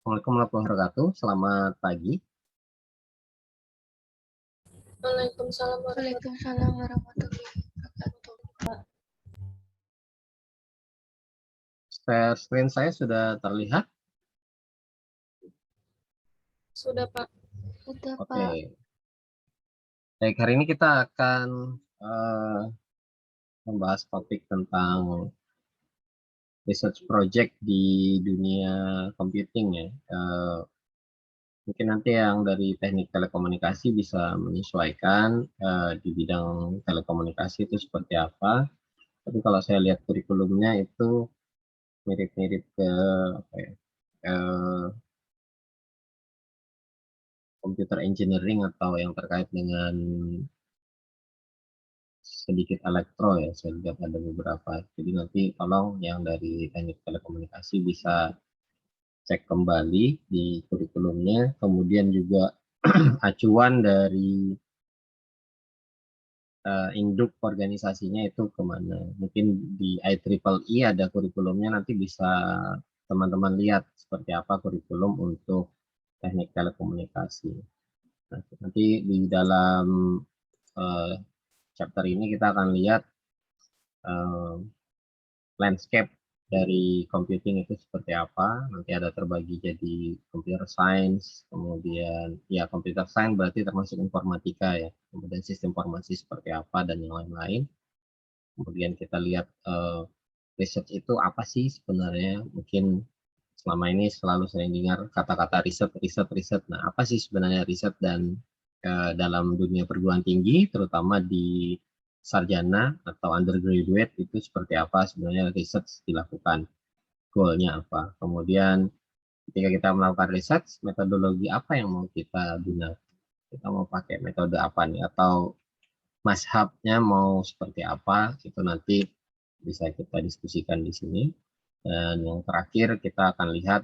Assalamualaikum warahmatullahi wabarakatuh. Selamat pagi. Waalaikumsalam warahmatullahi wabarakatuh. Share screen saya sudah terlihat? Sudah, Pak. Sudah, Oke. Pak. Baik, hari ini kita akan membahas topik tentang research project di dunia computing ya. Mungkin nanti yang dari teknik telekomunikasi bisa menyesuaikan di bidang telekomunikasi itu seperti apa. Tapi kalau saya lihat kurikulumnya itu mirip-mirip ke apa ya, computer engineering atau yang terkait dengan sedikit elektro ya, saya lihat ada beberapa. Jadi nanti tolong yang dari teknik telekomunikasi bisa cek kembali di kurikulumnya, kemudian juga acuan dari induk organisasinya itu kemana. Mungkin di IEEE ada kurikulumnya, nanti bisa teman-teman lihat seperti apa kurikulum untuk teknik telekomunikasi. Nah, nanti di dalam chapter ini kita akan lihat landscape dari computing itu seperti apa. Nanti ada terbagi jadi computer science, kemudian ya computer science berarti termasuk informatika ya, kemudian sistem informasi seperti apa dan yang lain-lain. Kemudian kita lihat research itu apa sih sebenarnya. Mungkin selama ini selalu sering dengar kata-kata riset. Nah, apa sih sebenarnya riset dan dalam dunia perguruan tinggi, terutama di sarjana atau undergraduate itu seperti apa sebenarnya research dilakukan, goalnya apa. Kemudian ketika kita melakukan research, metodologi apa yang mau kita gunakan. Kita mau pakai metode apa nih, atau mazhabnya mau seperti apa, itu nanti bisa kita diskusikan di sini. Dan yang terakhir kita akan lihat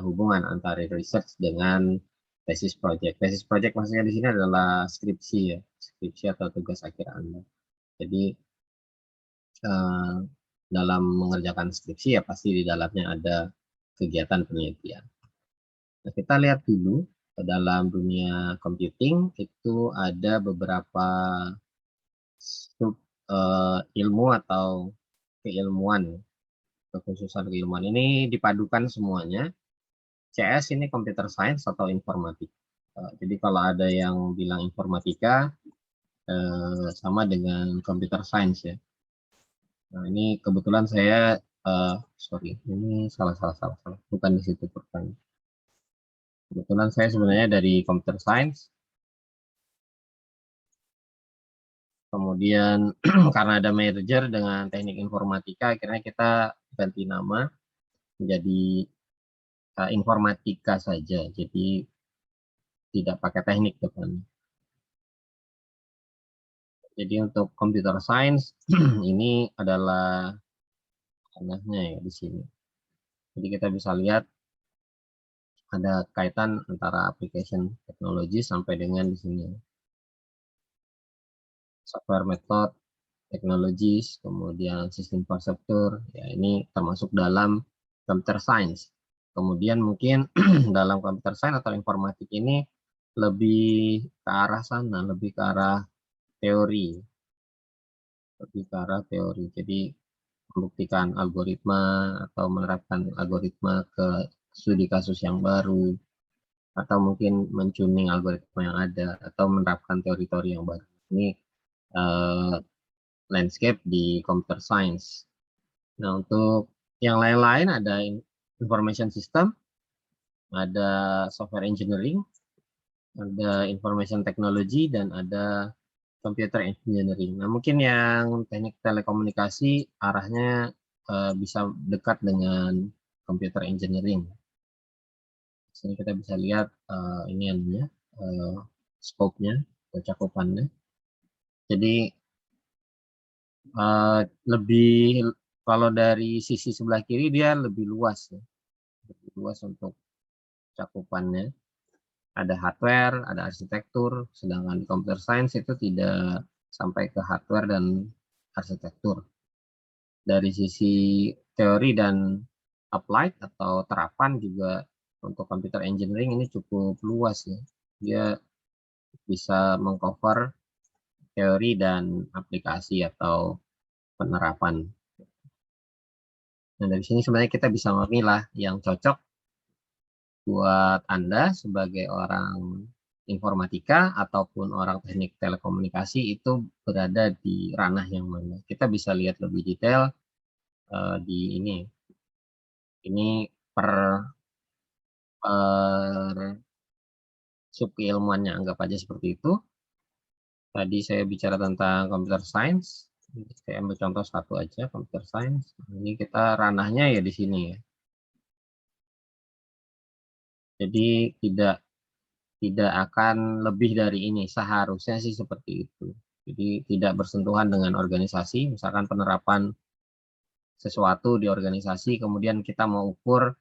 hubungan antara research dengan tesis project. Tesis project maksudnya di sini adalah skripsi ya, skripsi atau tugas akhir Anda. Jadi dalam mengerjakan skripsi ya pasti di dalamnya ada kegiatan penelitian. Nah, kita lihat dulu dalam dunia computing itu ada beberapa sub ilmu atau keilmuan, kekhususan keilmuan ini dipadukan semuanya. CS ini computer science atau informatika. Jadi kalau ada yang bilang informatika sama dengan computer science ya. Nah, ini kebetulan saya sorry, ini salah, bukan di situ pertanyaan. Kebetulan saya sebenarnya dari computer science. Kemudian karena ada merger dengan teknik informatika, akhirnya kita ganti nama menjadi informatika saja. Jadi tidak pakai teknik depan. Jadi untuk computer science ini adalah tanahnya ya di sini. Jadi kita bisa lihat ada kaitan antara application teknologi sampai dengan di sini. Software method, technologies, kemudian sistem infrastruktur, ya ini termasuk dalam computer science. Kemudian mungkin dalam computer science atau informatik ini lebih ke arah sana, lebih ke arah teori. Jadi membuktikan algoritma atau menerapkan algoritma ke studi kasus yang baru, atau mungkin mentuning algoritma yang ada, atau menerapkan teori-teori yang baru. Ini landscape di computer science. Nah, untuk yang lain-lain ada information system, ada software engineering, ada information technology, dan ada computer engineering. Nah, mungkin yang teknik telekomunikasi arahnya bisa dekat dengan computer engineering. Sini kita bisa lihat ini anunya, scope-nya, cakupannya. Jadi lebih, kalau dari sisi sebelah kiri dia lebih luas ya, lebih luas untuk cakupannya. Ada hardware, ada arsitektur, sedangkan di computer science itu tidak sampai ke hardware dan arsitektur. Dari sisi teori dan applied atau terapan juga untuk computer engineering ini cukup luas ya. Dia bisa mengcover teori dan aplikasi atau penerapan. Nah, dari sini sebenarnya kita bisa memilah yang cocok buat Anda sebagai orang informatika ataupun orang teknik telekomunikasi itu berada di ranah yang mana. Kita bisa lihat lebih detail di ini. Ini per sub-keilmuannya, anggap aja seperti itu. Tadi saya bicara tentang computer science. Saya ambil contoh satu aja, computer science. Ini kita ranahnya ya di sini ya. Jadi tidak akan lebih dari ini, seharusnya sih seperti itu. Jadi tidak bersentuhan dengan organisasi, misalkan penerapan sesuatu di organisasi, kemudian kita mau ukur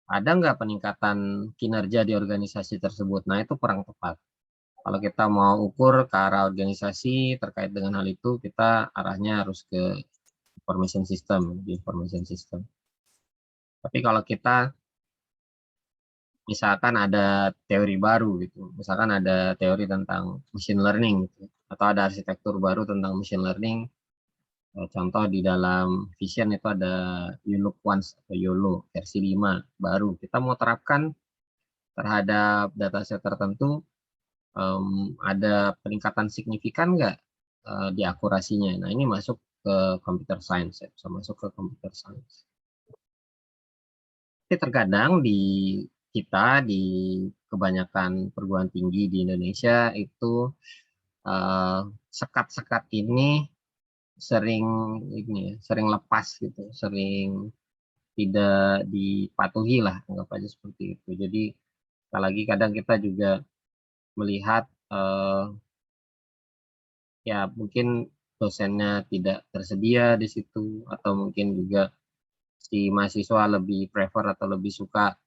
ada nggak peningkatan kinerja di organisasi tersebut. Nah, itu kurang tepat. Kalau kita mau ukur ke arah organisasi terkait dengan hal itu, kita arahnya harus ke information system, di information system. Tapi kalau kita misalkan ada teori baru gitu, misalkan ada teori tentang machine learning gitu, atau ada arsitektur baru tentang machine learning, contoh di dalam Vision itu ada YOLO Once atau YOLO versi 5 baru, kita mau terapkan terhadap dataset tertentu, ada peningkatan signifikan nggak di akurasinya. Nah, ini masuk ke computer science, ya, bisa masuk ke computer science. Tapi terkadang di kita, di kebanyakan perguruan tinggi di Indonesia itu sekat-sekat ini sering sering lepas gitu, sering tidak dipatuhi lah, anggap aja seperti itu. Jadi sekali lagi kadang kita juga melihat ya mungkin dosennya tidak tersedia di situ, atau mungkin juga si mahasiswa lebih prefer atau lebih suka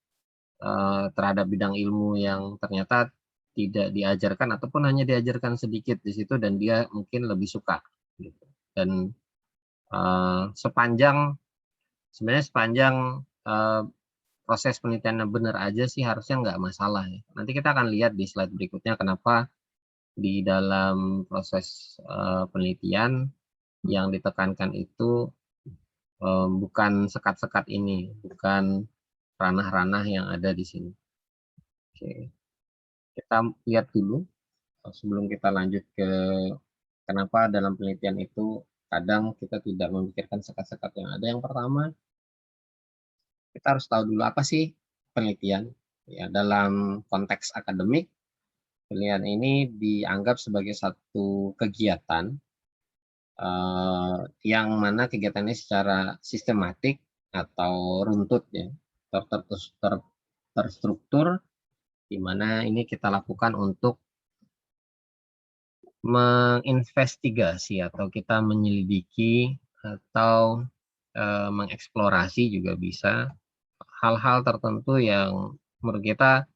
terhadap bidang ilmu yang ternyata tidak diajarkan ataupun hanya diajarkan sedikit di situ dan dia mungkin lebih suka gitu. Dan sebenarnya sepanjang proses penelitiannya benar aja sih harusnya nggak masalah ya. Nanti kita akan lihat di slide berikutnya kenapa di dalam proses penelitian yang ditekankan itu bukan sekat-sekat ini, bukan ranah-ranah yang ada di sini. Oke, kita lihat dulu sebelum kita lanjut ke kenapa dalam penelitian itu kadang kita tidak memikirkan sekat-sekat yang ada. Yang pertama, kita harus tahu dulu apa sih penelitian. Ya, dalam konteks akademik, penelitian ini dianggap sebagai satu kegiatan yang mana kegiatannya secara sistematik atau runtut ya, terstruktur, di mana ini kita lakukan untuk menginvestigasi atau kita menyelidiki atau mengeksplorasi juga bisa hal-hal tertentu yang menurut kita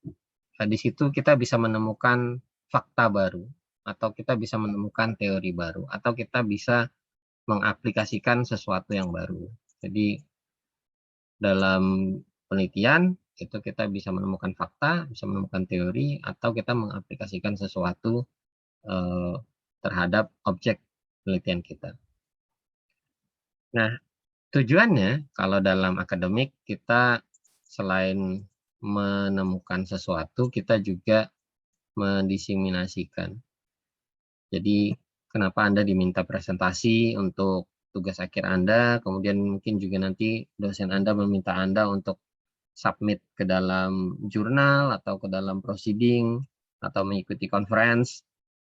di situ kita bisa menemukan fakta baru atau kita bisa menemukan teori baru atau kita bisa mengaplikasikan sesuatu yang baru. Jadi dalam penelitian itu kita bisa menemukan fakta, bisa menemukan teori, atau kita mengaplikasikan sesuatu terhadap objek penelitian kita. Nah, tujuannya kalau dalam akademik kita selain menemukan sesuatu, kita juga mendiseminasikan. Jadi kenapa Anda diminta presentasi untuk tugas akhir Anda, kemudian mungkin juga nanti dosen Anda meminta Anda untuk submit ke dalam jurnal atau ke dalam proceeding atau mengikuti conference,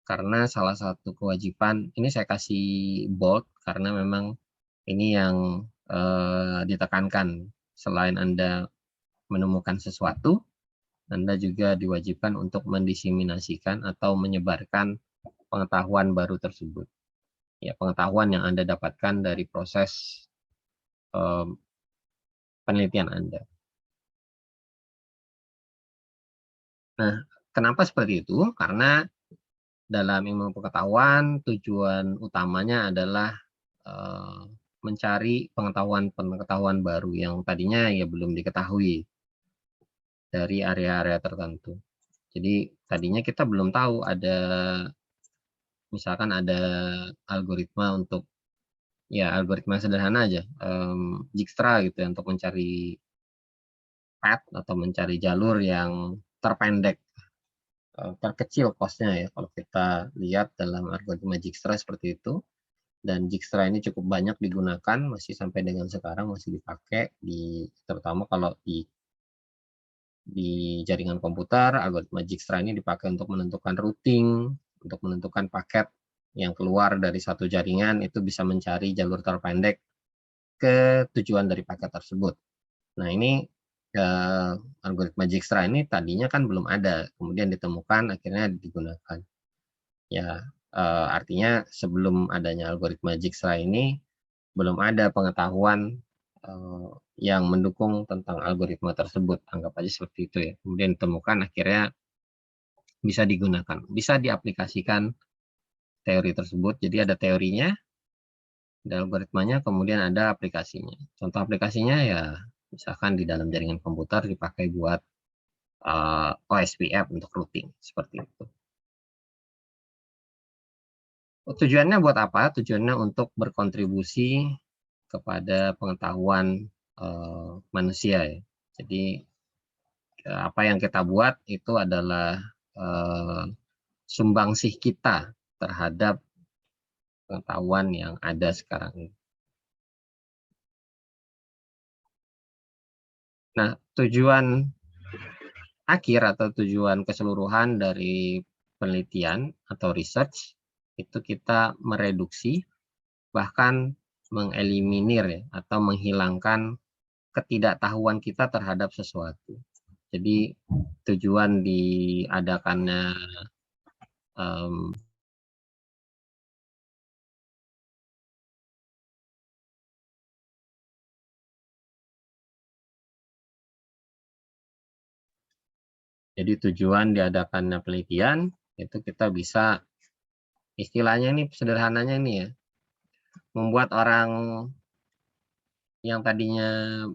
karena salah satu kewajiban, ini saya kasih bold karena memang ini yang ditekankan, selain Anda menemukan sesuatu, Anda juga diwajibkan untuk mendiseminasikan atau menyebarkan pengetahuan baru tersebut. Ya, pengetahuan yang Anda dapatkan dari proses penelitian Anda. Nah, kenapa seperti itu? Karena dalam ilmu pengetahuan tujuan utamanya adalah mencari pengetahuan baru yang tadinya ya belum diketahui. dari area-area tertentu. Jadi tadinya kita belum tahu ada, misalkan ada algoritma untuk, ya algoritma sederhana aja, Dijkstra gitu ya, untuk mencari path atau mencari jalur yang terpendek, terkecil cost-nya ya, kalau kita lihat dalam algoritma Dijkstra seperti itu. Dan Dijkstra ini cukup banyak digunakan, masih sampai dengan sekarang masih dipakai, terutama kalau di jaringan komputer. Algoritma Dijkstra ini dipakai untuk menentukan routing, untuk menentukan paket yang keluar dari satu jaringan, itu bisa mencari jalur terpendek ke tujuan dari paket tersebut. Nah ini algoritma Dijkstra ini tadinya kan belum ada, kemudian ditemukan, akhirnya digunakan. Ya, artinya sebelum adanya algoritma Dijkstra ini belum ada pengetahuan yang mendukung tentang algoritma tersebut, anggap aja seperti itu ya. Kemudian ditemukan, akhirnya bisa digunakan, bisa diaplikasikan teori tersebut. Jadi ada teorinya, ada algoritmanya, kemudian ada aplikasinya. Contoh aplikasinya ya misalkan di dalam jaringan komputer dipakai buat OSPF untuk routing, seperti itu. Tujuannya buat apa? Tujuannya untuk berkontribusi kepada pengetahuan manusia ya. Jadi apa yang kita buat itu adalah sumbangsih kita terhadap pengetahuan yang ada sekarang ini. Nah, tujuan akhir atau tujuan keseluruhan dari penelitian atau research itu kita mereduksi, bahkan mengeliminir ya, atau menghilangkan ketidaktahuan kita terhadap sesuatu. Jadi tujuan diadakannya jadi tujuan diadakannya penelitian itu kita bisa, istilahnya ini sederhananya ini ya, membuat orang yang tadinya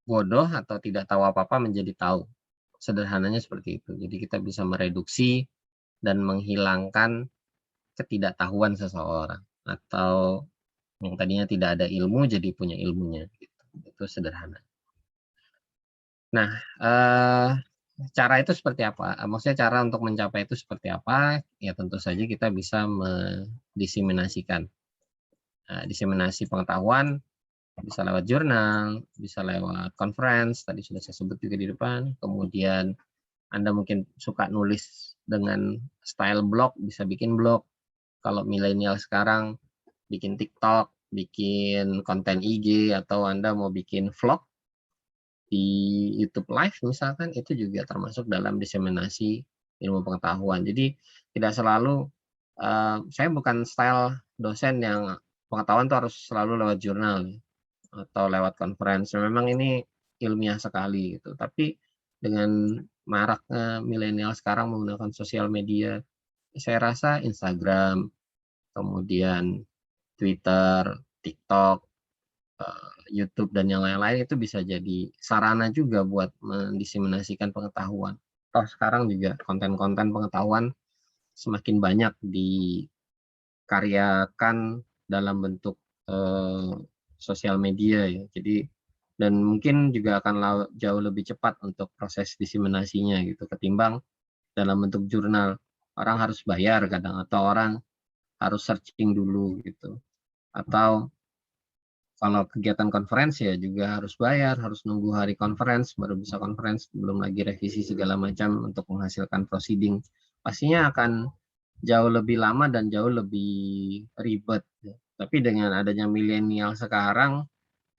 bodoh atau tidak tahu apa-apa menjadi tahu. Sederhananya seperti itu. Jadi kita bisa mereduksi dan menghilangkan ketidaktahuan seseorang, atau yang tadinya tidak ada ilmu jadi punya ilmunya. Itu sederhana. Nah, cara itu seperti apa? Maksudnya cara untuk mencapai itu seperti apa? Ya tentu saja kita bisa mendiseminasikan. Diseminasi pengetahuan bisa lewat jurnal, bisa lewat conference, tadi sudah saya sebut juga di depan. Kemudian Anda mungkin suka nulis dengan style blog, bisa bikin blog. Kalau milenial sekarang bikin TikTok, bikin konten IG, atau Anda mau bikin vlog di YouTube Live misalkan, itu juga termasuk dalam diseminasi ilmu pengetahuan. Jadi tidak selalu, saya bukan style dosen yang pengetahuan itu harus selalu lewat jurnal atau lewat conference. Memang ini ilmiah sekali gitu. Tapi dengan maraknya milenial sekarang menggunakan sosial media, saya rasa Instagram, kemudian Twitter, TikTok, YouTube dan yang lain-lain itu bisa jadi sarana juga buat mendiseminasikan pengetahuan. Toh sekarang juga konten-konten pengetahuan semakin banyak dikaryakan dalam bentuk sosial media ya. Jadi dan mungkin juga akan jauh lebih cepat untuk proses diseminasinya gitu ketimbang dalam bentuk jurnal. Orang harus bayar kadang, atau orang harus searching dulu gitu. Atau kalau kegiatan konferensi ya juga harus bayar, harus nunggu hari conference baru bisa conference, belum lagi revisi segala macam untuk menghasilkan proceeding. Pastinya akan jauh lebih lama dan jauh lebih ribet. Tapi dengan adanya milenial sekarang,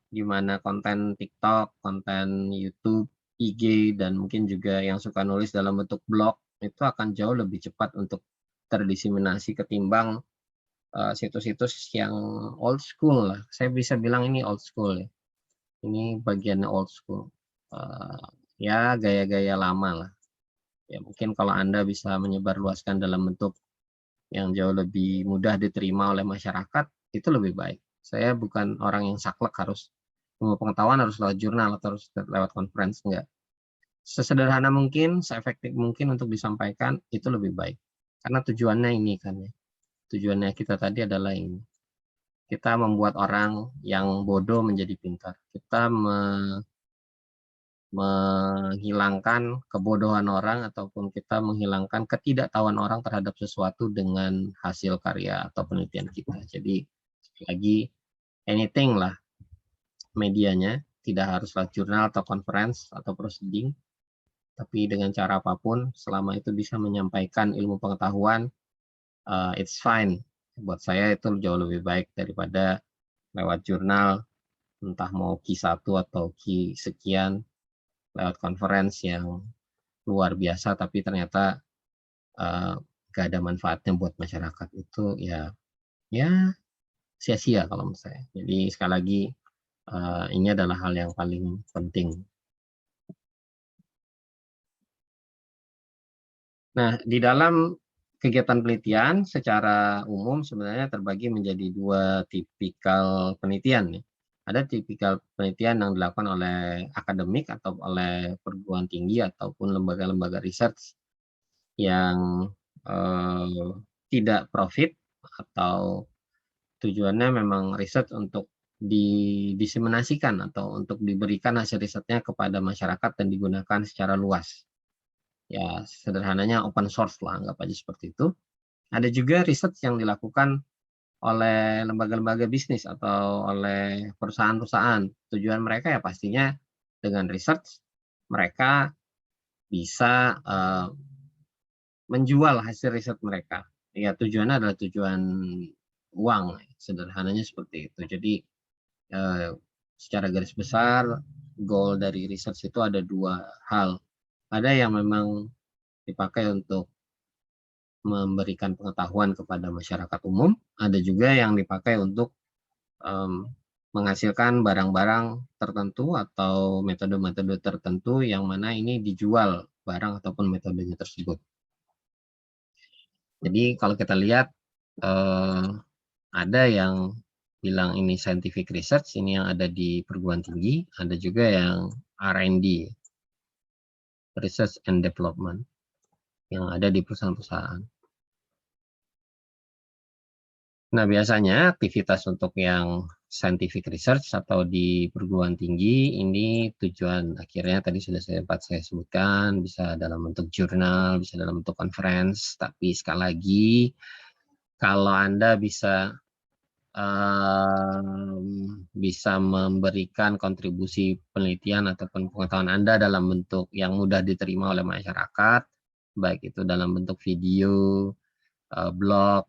di mana konten TikTok, konten YouTube, IG, dan mungkin juga yang suka nulis dalam bentuk blog, itu akan jauh lebih cepat untuk terdiseminasi ketimbang situs-situs yang old school lah. Saya bisa bilang ini old school ya. Ini bagiannya old school. Ya gaya-gaya lama lah. Ya mungkin kalau Anda bisa menyebarluaskan dalam bentuk yang jauh lebih mudah diterima oleh masyarakat, itu lebih baik. Saya bukan orang yang saklek harus ilmu pengetahuan harus lewat jurnal atau harus lewat conference, enggak. sesederhana mungkin, seefektif mungkin untuk disampaikan itu lebih baik. Karena tujuannya ini kan ya. Tujuannya kita tadi adalah ini. Kita membuat orang yang bodoh menjadi pintar. Kita menghilangkan kebodohan orang ataupun kita menghilangkan ketidaktahuan orang terhadap sesuatu dengan hasil karya atau penelitian kita. Jadi lagi anything lah medianya, tidak haruslah jurnal atau conference atau proceeding, tapi dengan cara apapun selama itu bisa menyampaikan ilmu pengetahuan, it's fine. Buat saya itu jauh lebih baik daripada lewat jurnal, entah mau Q1 atau Q sekian, lewat conference yang luar biasa tapi ternyata gak ada manfaatnya buat masyarakat. Itu ya sia-sia kalau menurut saya. Jadi sekali lagi ini adalah hal yang paling penting. Nah, di dalam kegiatan penelitian secara umum sebenarnya terbagi menjadi dua tipikal penelitian. Ya. Ada tipikal penelitian yang dilakukan oleh akademik atau oleh perguruan tinggi ataupun lembaga-lembaga research yang tidak profit atau tujuannya memang riset untuk didiseminasikan atau untuk diberikan hasil risetnya kepada masyarakat dan digunakan secara luas. Ya, sederhananya open source lah, anggap aja seperti itu. Ada juga riset yang dilakukan oleh lembaga-lembaga bisnis atau oleh perusahaan-perusahaan. Tujuan mereka ya pastinya dengan research mereka bisa menjual hasil riset mereka. Ya, tujuannya adalah tujuan uang, sederhananya seperti itu. Jadi secara garis besar goal dari research itu ada dua hal. Ada yang memang dipakai untuk memberikan pengetahuan kepada masyarakat umum, ada juga yang dipakai untuk menghasilkan barang-barang tertentu atau metode-metode tertentu yang mana ini dijual barang ataupun metodenya tersebut. Jadi kalau kita lihat ada yang bilang ini scientific research, ini yang ada di perguruan tinggi, ada juga yang R&D, research and development, yang ada di perusahaan-perusahaan. Nah, biasanya aktivitas untuk yang scientific research atau di perguruan tinggi ini tujuan akhirnya tadi sudah sempat saya sebutkan, bisa dalam bentuk jurnal, bisa dalam bentuk conference, tapi sekali lagi kalau Anda bisa memberikan kontribusi penelitian ataupun pengetahuan Anda dalam bentuk yang mudah diterima oleh masyarakat, baik itu dalam bentuk video, blog,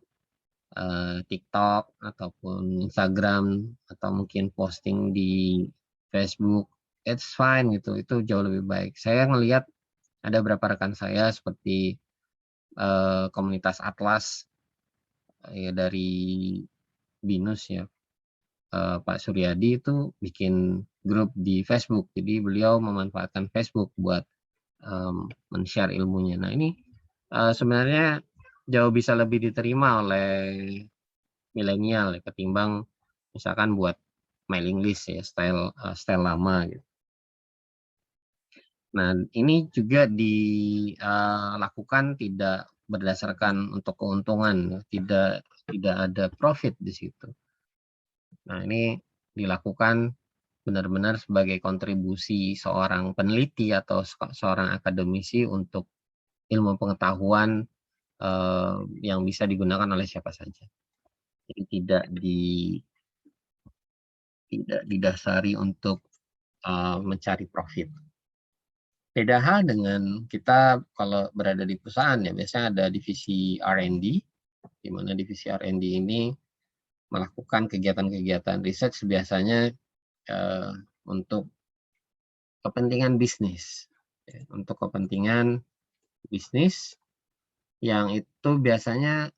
TikTok, ataupun Instagram, atau mungkin posting di Facebook, it's fine gitu, itu jauh lebih baik. Saya ngelihat ada beberapa rekan saya seperti komunitas Atlas ya dari BINUS ya, Pak Suryadi itu bikin grup di Facebook. Jadi beliau memanfaatkan Facebook buat men-share ilmunya. Nah ini sebenarnya jauh bisa lebih diterima oleh milenial ya, ketimbang misalkan buat mailing list ya, style lama gitu. Nah ini juga dilakukan tidak berdasarkan untuk keuntungan, tidak ada profit di situ. Nah, ini dilakukan benar-benar sebagai kontribusi seorang peneliti atau seorang akademisi untuk ilmu pengetahuan yang bisa digunakan oleh siapa saja. Jadi tidak didasari untuk mencari profit. Beda hal dengan kita kalau berada di perusahaan ya, biasanya ada divisi R&D, di mana divisi R&D ini melakukan kegiatan-kegiatan riset biasanya untuk kepentingan bisnis. Untuk kepentingan bisnis yang itu biasanya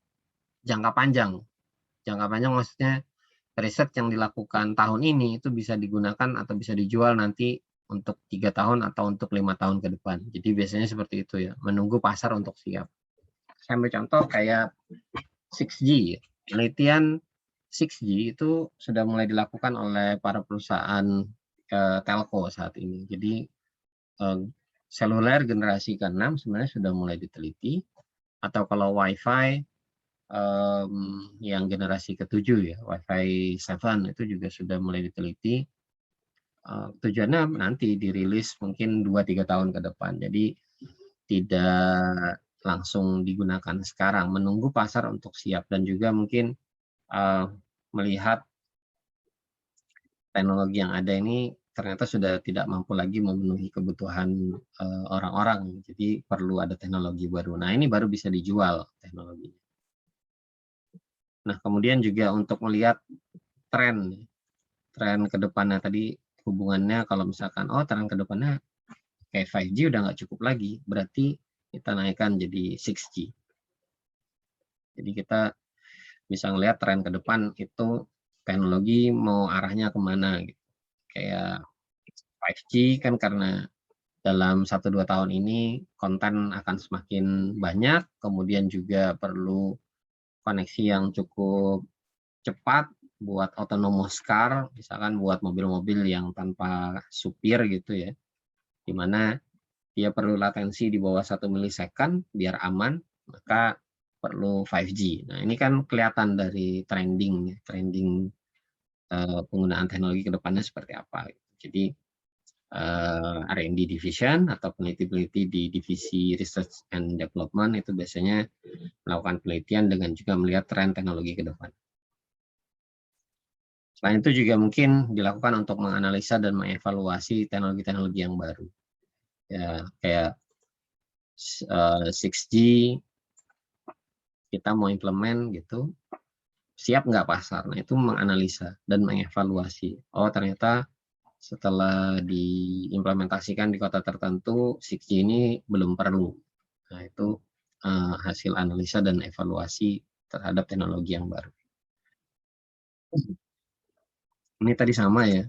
jangka panjang. Jangka panjang maksudnya riset yang dilakukan tahun ini itu bisa digunakan atau bisa dijual nanti untuk 3 tahun atau untuk 5 tahun ke depan. Jadi biasanya seperti itu ya, menunggu pasar untuk siap. Saya ambil contoh kayak 6G. Penelitian 6G itu sudah mulai dilakukan oleh para perusahaan telco saat ini. Jadi seluler generasi ke-6 sebenarnya sudah mulai diteliti, atau kalau Wi-Fi yang generasi ke-7 ya, Wi-Fi 7 itu juga sudah mulai diteliti. Tujuannya nanti dirilis mungkin 2-3 tahun ke depan. Jadi tidak langsung digunakan sekarang, menunggu pasar untuk siap, dan juga mungkin melihat teknologi yang ada ini ternyata sudah tidak mampu lagi memenuhi kebutuhan orang-orang, jadi perlu ada teknologi baru. Nah, ini baru bisa dijual teknologi. Nah, kemudian juga untuk melihat tren ke depannya tadi, hubungannya kalau misalkan, oh tren ke depannya kayak 5G udah nggak cukup lagi, berarti kita naikkan jadi 6G. Jadi kita bisa ngelihat tren ke depan itu teknologi mau arahnya kemana gitu. Kayak 5G kan karena dalam 1-2 tahun ini konten akan semakin banyak, kemudian juga perlu koneksi yang cukup cepat buat autonomous car, misalkan buat mobil-mobil yang tanpa supir gitu ya, di mana dia perlu latensi di bawah 1 milisecond biar aman, maka perlu 5G. Nah, ini kan kelihatan dari trending penggunaan teknologi ke depannya seperti apa. Jadi R&D division atau peneliti-peneliti di divisi research and development itu biasanya melakukan penelitian dengan juga melihat tren teknologi ke depan. Selain itu juga mungkin dilakukan untuk menganalisa dan mengevaluasi teknologi-teknologi yang baru. Ya, kayak 6G kita mau implement gitu, siap nggak pasar? Nah, itu menganalisa dan mengevaluasi. Oh, ternyata setelah diimplementasikan di kota tertentu, 6G ini belum perlu. Nah, itu hasil analisa dan evaluasi terhadap teknologi yang baru. Ini tadi sama ya,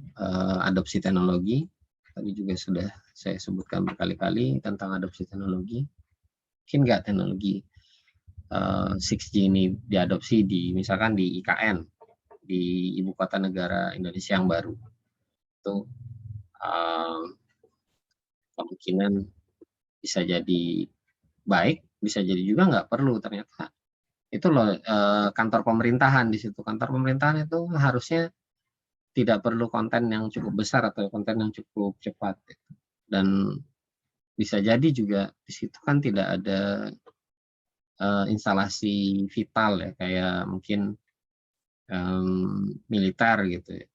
adopsi teknologi. Tadi juga sudah saya sebutkan berkali-kali tentang adopsi teknologi. Mungkin nggak teknologi 6G ini diadopsi misalkan di IKN, di Ibu Kota Negara Indonesia yang baru. Itu kemungkinan bisa jadi baik, bisa jadi juga nggak perlu ternyata. Itu loh kantor pemerintahan di situ. Kantor pemerintahan itu harusnya tidak perlu konten yang cukup besar atau konten yang cukup cepat. Dan bisa jadi juga di situ kan tidak ada instalasi vital ya, kayak mungkin militer gitu ya.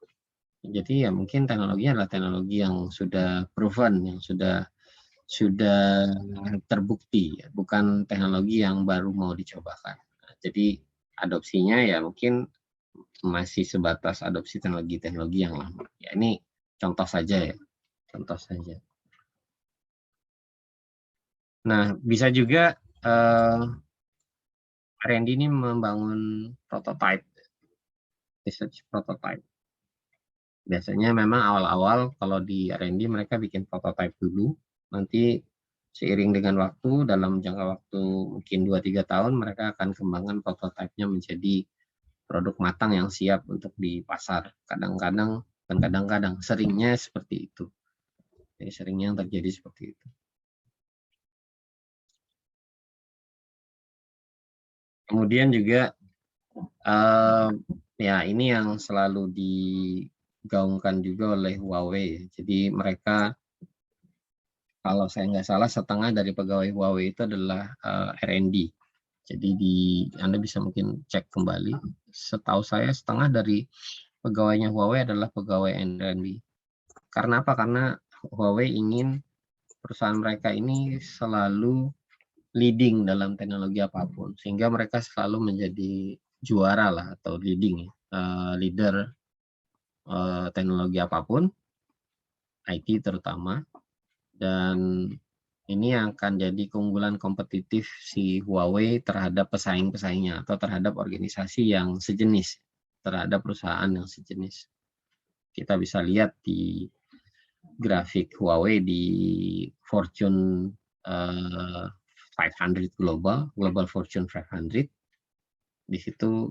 Jadi ya mungkin teknologinya adalah teknologi yang sudah proven, yang sudah terbukti, ya, bukan teknologi yang baru mau dicobakan. Nah, jadi adopsinya ya mungkin masih sebatas adopsi teknologi-teknologi yang lama. Ya ini contoh saja ya, contoh saja. Nah, bisa juga R&D ini membangun prototype, research prototype. Biasanya memang awal-awal kalau di R&D mereka bikin prototype dulu, nanti seiring dengan waktu, dalam jangka waktu mungkin 2-3 tahun, mereka akan kembangkan prototipenya menjadi produk matang yang siap untuk di pasar. Kadang-kadang, dan kadang-kadang, seringnya seperti itu. Jadi seringnya yang terjadi seperti itu. Kemudian juga, ya ini yang selalu digaungkan juga oleh Huawei. Jadi mereka, kalau saya nggak salah, setengah dari pegawai Huawei itu adalah R&D. Jadi Anda bisa mungkin cek kembali. Setahu saya setengah dari pegawainya Huawei adalah pegawai R&D. Karena apa? Karena Huawei ingin perusahaan mereka ini selalu leading dalam teknologi apapun, sehingga mereka selalu menjadi juara lah atau leading, leader teknologi apapun, IT terutama. Dan ini akan jadi keunggulan kompetitif si Huawei terhadap pesaing-pesaingnya atau terhadap organisasi yang sejenis, terhadap perusahaan yang sejenis. Kita bisa lihat di grafik Huawei di Fortune 500 Global Fortune 500. Di situ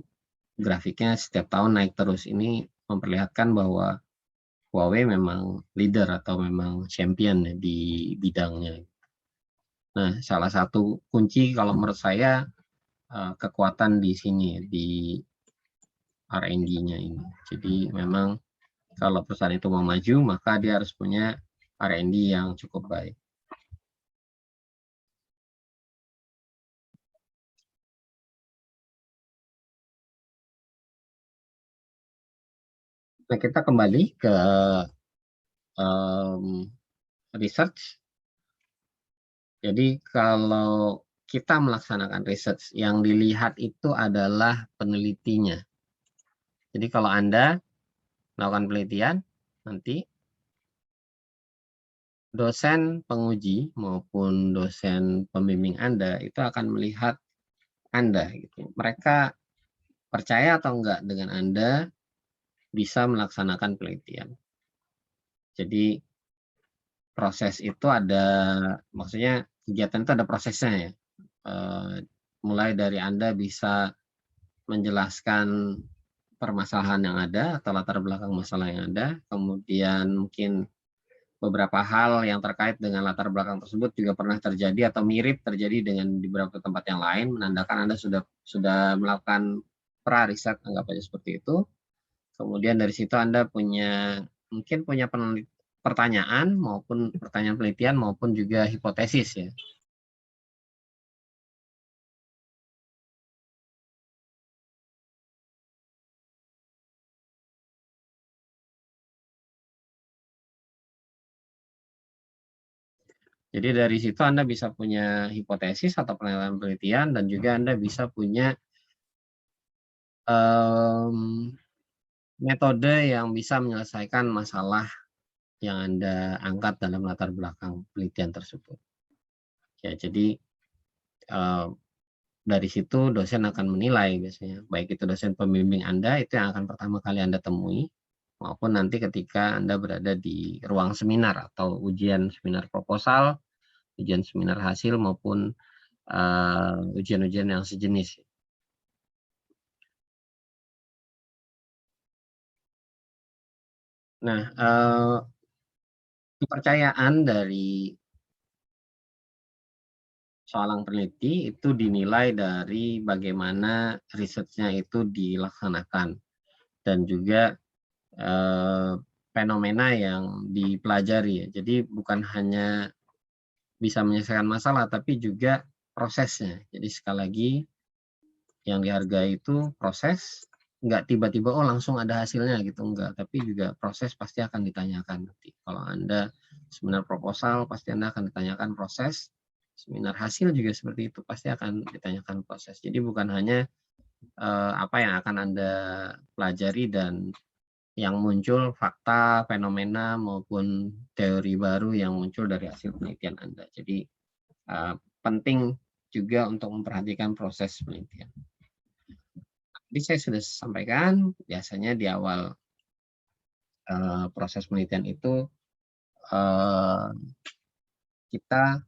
grafiknya setiap tahun naik terus. Ini memperlihatkan bahwa Huawei memang leader atau memang champion ya di bidangnya. Nah, salah satu kunci kalau menurut saya kekuatan di sini di R&D-nya ini. Jadi memang kalau perusahaan itu mau maju, maka dia harus punya R&D yang cukup baik. Nah, kita kembali ke research. Jadi kalau kita melaksanakan research, yang dilihat itu adalah penelitinya. Jadi kalau Anda melakukan penelitian, nanti dosen penguji maupun dosen pembimbing Anda itu akan melihat Anda. Gitu. Mereka percaya atau enggak dengan Anda bisa melaksanakan penelitian. Jadi proses itu ada, maksudnya kegiatan itu ada prosesnya ya. Mulai dari Anda bisa menjelaskan permasalahan yang ada atau latar belakang masalah yang ada, kemudian mungkin beberapa hal yang terkait dengan latar belakang tersebut juga pernah terjadi atau mirip terjadi dengan di beberapa tempat yang lain, menandakan Anda sudah melakukan pra-riset, anggap aja seperti itu. Kemudian dari situ Anda mungkin punya pertanyaan maupun pertanyaan penelitian maupun juga hipotesis ya. Jadi dari situ Anda bisa punya hipotesis atau penelitian dan juga Anda bisa punya metode yang bisa menyelesaikan masalah yang Anda angkat dalam latar belakang penelitian tersebut. Ya, jadi dari situ dosen akan menilai biasanya, baik itu dosen pembimbing Anda itu yang akan pertama kali Anda temui, maupun nanti ketika Anda berada di ruang seminar atau ujian seminar proposal, ujian seminar hasil maupun ujian-ujian yang sejenis. Nah, kepercayaan dari seorang peneliti itu dinilai dari bagaimana risetnya itu dilaksanakan dan juga fenomena yang dipelajari ya. Jadi bukan hanya bisa menyelesaikan masalah tapi juga prosesnya. Jadi sekali lagi yang dihargai itu proses, nggak tiba-tiba oh langsung ada hasilnya gitu, enggak, tapi juga proses pasti akan ditanyakan nanti. Kalau Anda seminar proposal pasti Anda akan ditanyakan proses, seminar hasil juga seperti itu pasti akan ditanyakan proses. Jadi bukan hanya apa yang akan Anda pelajari dan yang muncul fakta, fenomena maupun teori baru yang muncul dari hasil penelitian Anda. Jadi penting juga untuk memperhatikan proses penelitian. Tadi saya sudah sampaikan, biasanya di awal proses penelitian itu kita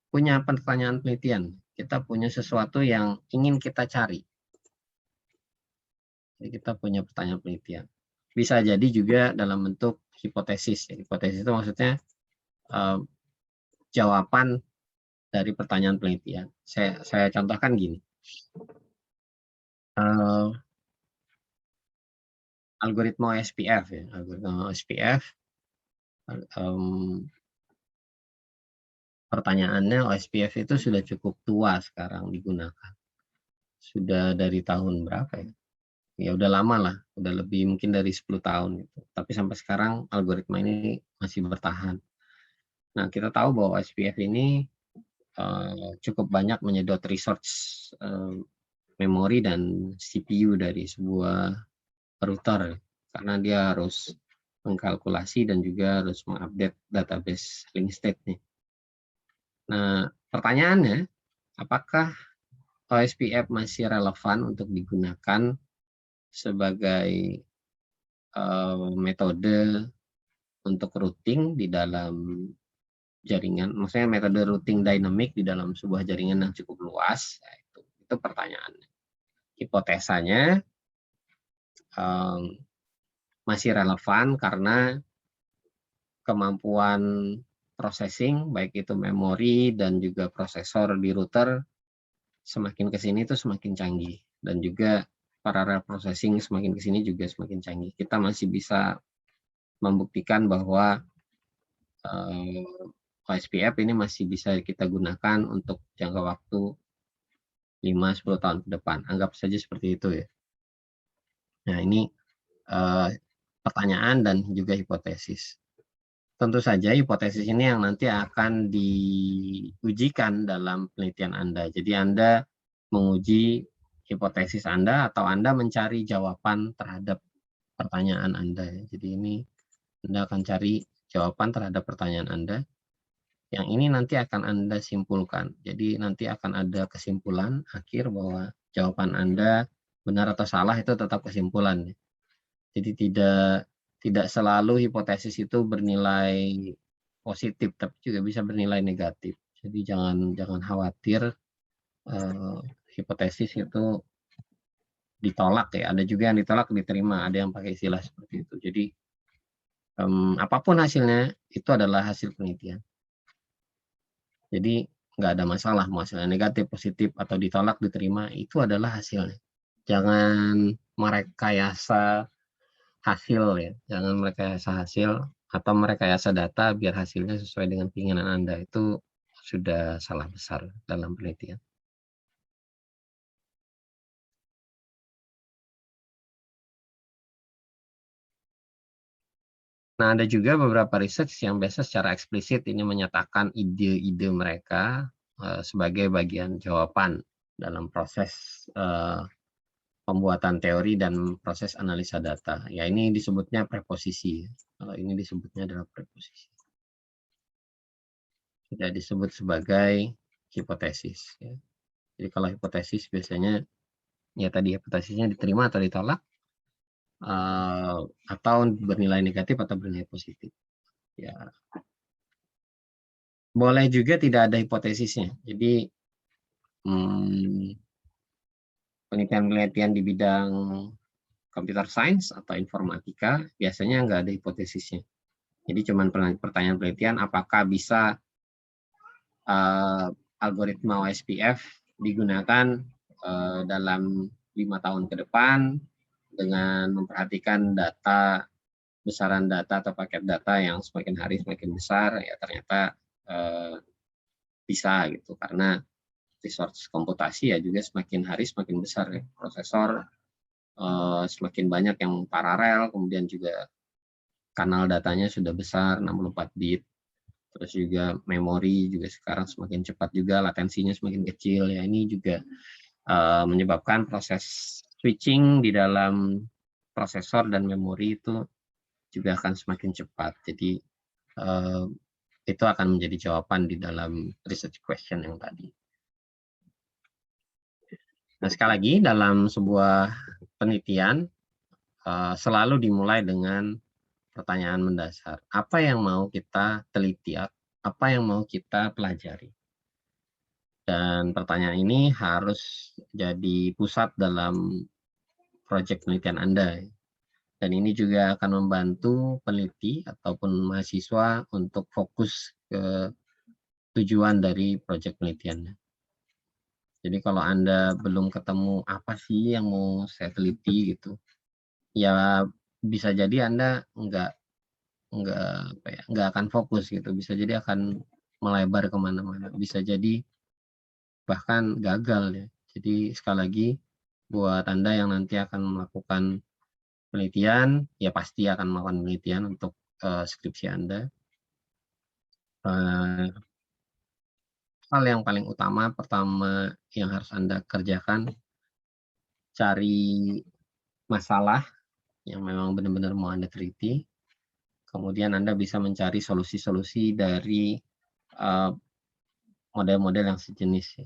punya pertanyaan penelitian, kita punya sesuatu yang ingin kita cari. Jadi kita punya pertanyaan penelitian. Bisa jadi juga dalam bentuk hipotesis. Hipotesis itu maksudnya jawaban dari pertanyaan penelitian. Saya contohkan gini. Algoritma SPF ya, algoritma SPF. Pertanyaannya OSPF itu sudah cukup tua sekarang digunakan. Sudah dari tahun berapa ya? Ya udah lama lah, udah lebih mungkin dari 10 tahun gitu. Tapi sampai sekarang algoritma ini masih bertahan. Nah, kita tahu bahwa OSPF ini cukup banyak menyedot resource memori dan CPU dari sebuah router karena dia harus mengkalkulasi dan juga harus mengupdate database link state nih. Nah, pertanyaannya, apakah OSPF masih relevan untuk digunakan sebagai metode untuk routing di dalam jaringan, maksudnya metode routing dynamic di dalam sebuah jaringan yang cukup luas? Nah, itu pertanyaannya. Hipotesanya, masih relevan karena kemampuan processing, baik itu memori dan juga prosesor di router, semakin ke sini itu semakin canggih. Dan juga parallel processing semakin ke sini juga semakin canggih. Kita masih bisa membuktikan bahwa OSPF ini masih bisa kita gunakan untuk jangka waktu 5-10 tahun ke depan. Anggap saja seperti itu ya. Nah, ini pertanyaan dan juga hipotesis. Tentu saja hipotesis ini yang nanti akan diujikan dalam penelitian Anda. Jadi Anda menguji hipotesis Anda atau Anda mencari jawaban terhadap pertanyaan Anda. Jadi ini Anda akan cari jawaban terhadap pertanyaan Anda. Yang ini nanti akan Anda simpulkan. Jadi nanti akan ada kesimpulan akhir bahwa jawaban Anda benar atau salah itu tetap kesimpulan. Jadi tidak selalu hipotesis itu bernilai positif, tapi juga bisa bernilai negatif. Jadi jangan khawatir hipotesis itu ditolak ya. Ada juga yang ditolak diterima, ada yang pakai istilah seperti itu. Jadi apapun hasilnya itu adalah hasil penelitian. Jadi nggak ada masalah mau hasilnya negatif, positif, atau ditolak, diterima, itu adalah hasilnya. Jangan merekayasa hasil ya, jangan merekayasa hasil atau merekayasa data biar hasilnya sesuai dengan keinginan Anda. Itu sudah salah besar dalam penelitian. Nah, ada juga beberapa research yang biasa secara eksplisit ini menyatakan ide-ide mereka sebagai bagian jawaban dalam proses pembuatan teori dan proses analisa data. Ya, ini disebutnya preposisi. Kalau ini disebutnya adalah preposisi. Tidak disebut sebagai hipotesis. Ya. Jadi kalau hipotesis biasanya ya tadi hipotesisnya diterima atau ditolak, atau bernilai negatif atau bernilai positif. Ya, boleh juga tidak ada hipotesisnya. Jadi penelitian-penelitian di bidang computer science atau informatika biasanya nggak ada hipotesisnya. Jadi cuma pertanyaan penelitian apakah bisa algoritma OSPF digunakan dalam 5 tahun ke depan dengan memperhatikan data, besaran data atau paket data yang semakin hari semakin besar, ya ternyata bisa gitu, karena resource komputasi ya juga semakin hari semakin besar ya. Prosesor semakin banyak yang paralel, kemudian juga kanal datanya sudah besar 64 bit, terus juga memori juga sekarang semakin cepat juga, latensinya semakin kecil ya. Ini juga menyebabkan proses switching di dalam prosesor dan memori itu juga akan semakin cepat. Jadi itu akan menjadi jawaban di dalam research question yang tadi. Nah, sekali lagi dalam sebuah penelitian selalu dimulai dengan pertanyaan mendasar. Apa yang mau kita teliti? Apa yang mau kita pelajari? Dan pertanyaan ini harus jadi pusat dalam proyek penelitian Anda. Dan ini juga akan membantu peneliti ataupun mahasiswa untuk fokus ke tujuan dari proyek penelitiannya. Jadi kalau Anda belum ketemu apa sih yang mau saya teliti gitu, ya bisa jadi Anda nggak akan fokus gitu. Bisa jadi akan melebar kemana-mana. Bisa jadi bahkan gagal ya. Jadi sekali lagi buat Anda yang nanti akan melakukan penelitian, ya pasti akan melakukan penelitian untuk skripsi Anda. Hal yang paling utama pertama yang harus Anda kerjakan, cari masalah yang memang benar-benar mau Anda teliti. Kemudian Anda bisa mencari solusi-solusi dari model-model yang sejenis ya.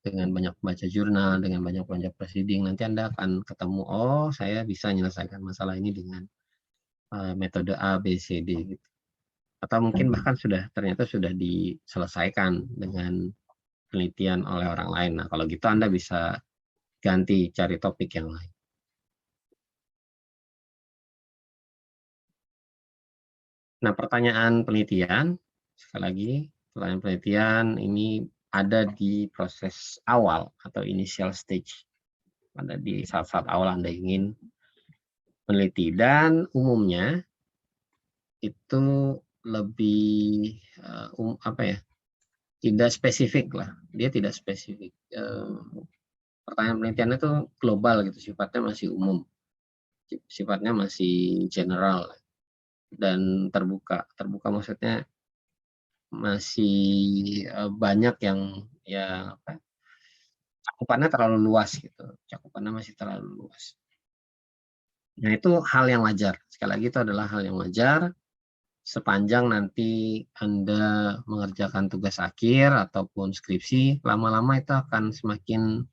Dengan banyak baca jurnal, dengan banyak baca proceeding, nanti Anda akan ketemu, oh saya bisa menyelesaikan masalah ini dengan metode A, B, C, D gitu. Atau mungkin bahkan ternyata sudah diselesaikan dengan penelitian oleh orang lain. Nah, kalau gitu Anda bisa ganti cari topik yang lain. Nah, pertanyaan penelitian, sekali lagi, pertanyaan penelitian ini ada di proses awal atau initial stage, ada di saat-saat awal Anda ingin meneliti, dan umumnya itu lebih, apa ya, tidak spesifik lah, dia tidak spesifik, pertanyaan penelitiannya itu global gitu, sifatnya masih umum, sifatnya masih general dan terbuka. Terbuka maksudnya masih, banyak yang ya apa, cakupannya terlalu luas gitu, cakupannya masih terlalu luas. Nah, itu hal yang wajar, sekali lagi itu adalah hal yang wajar, sepanjang nanti Anda mengerjakan tugas akhir ataupun skripsi, lama-lama itu akan semakin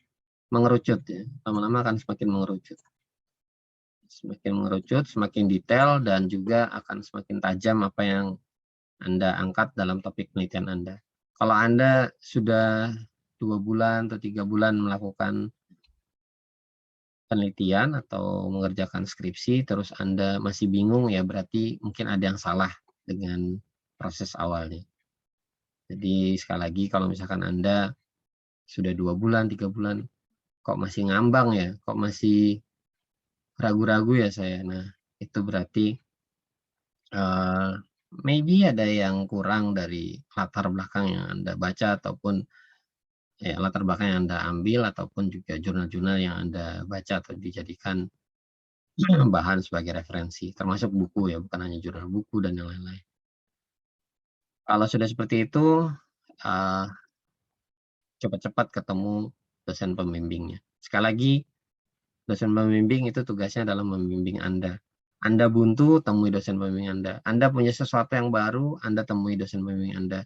mengerucut ya, lama-lama akan semakin mengerucut. Semakin mengerucut, semakin detail, dan juga akan semakin tajam apa yang Anda angkat dalam topik penelitian Anda. Kalau Anda sudah 2 bulan atau 3 bulan melakukan penelitian atau mengerjakan skripsi, terus Anda masih bingung, ya berarti mungkin ada yang salah dengan proses awalnya. Jadi sekali lagi, kalau misalkan Anda sudah 2 bulan, 3 bulan, kok masih ngambang ya, kok masih ragu-ragu ya saya. Nah, itu berarti maybe ada yang kurang dari latar belakang yang Anda baca, ataupun ya latar belakang yang Anda ambil, ataupun juga jurnal-jurnal yang Anda baca atau dijadikan bahan sebagai referensi, termasuk buku ya, bukan hanya jurnal, buku dan yang lain-lain. Kalau sudah seperti itu, cepat-cepat ketemu dosen pembimbingnya. Sekali lagi, dosen pembimbing itu tugasnya adalah membimbing Anda. Anda buntu, temui dosen pembimbing Anda. Anda punya sesuatu yang baru, Anda temui dosen pembimbing Anda.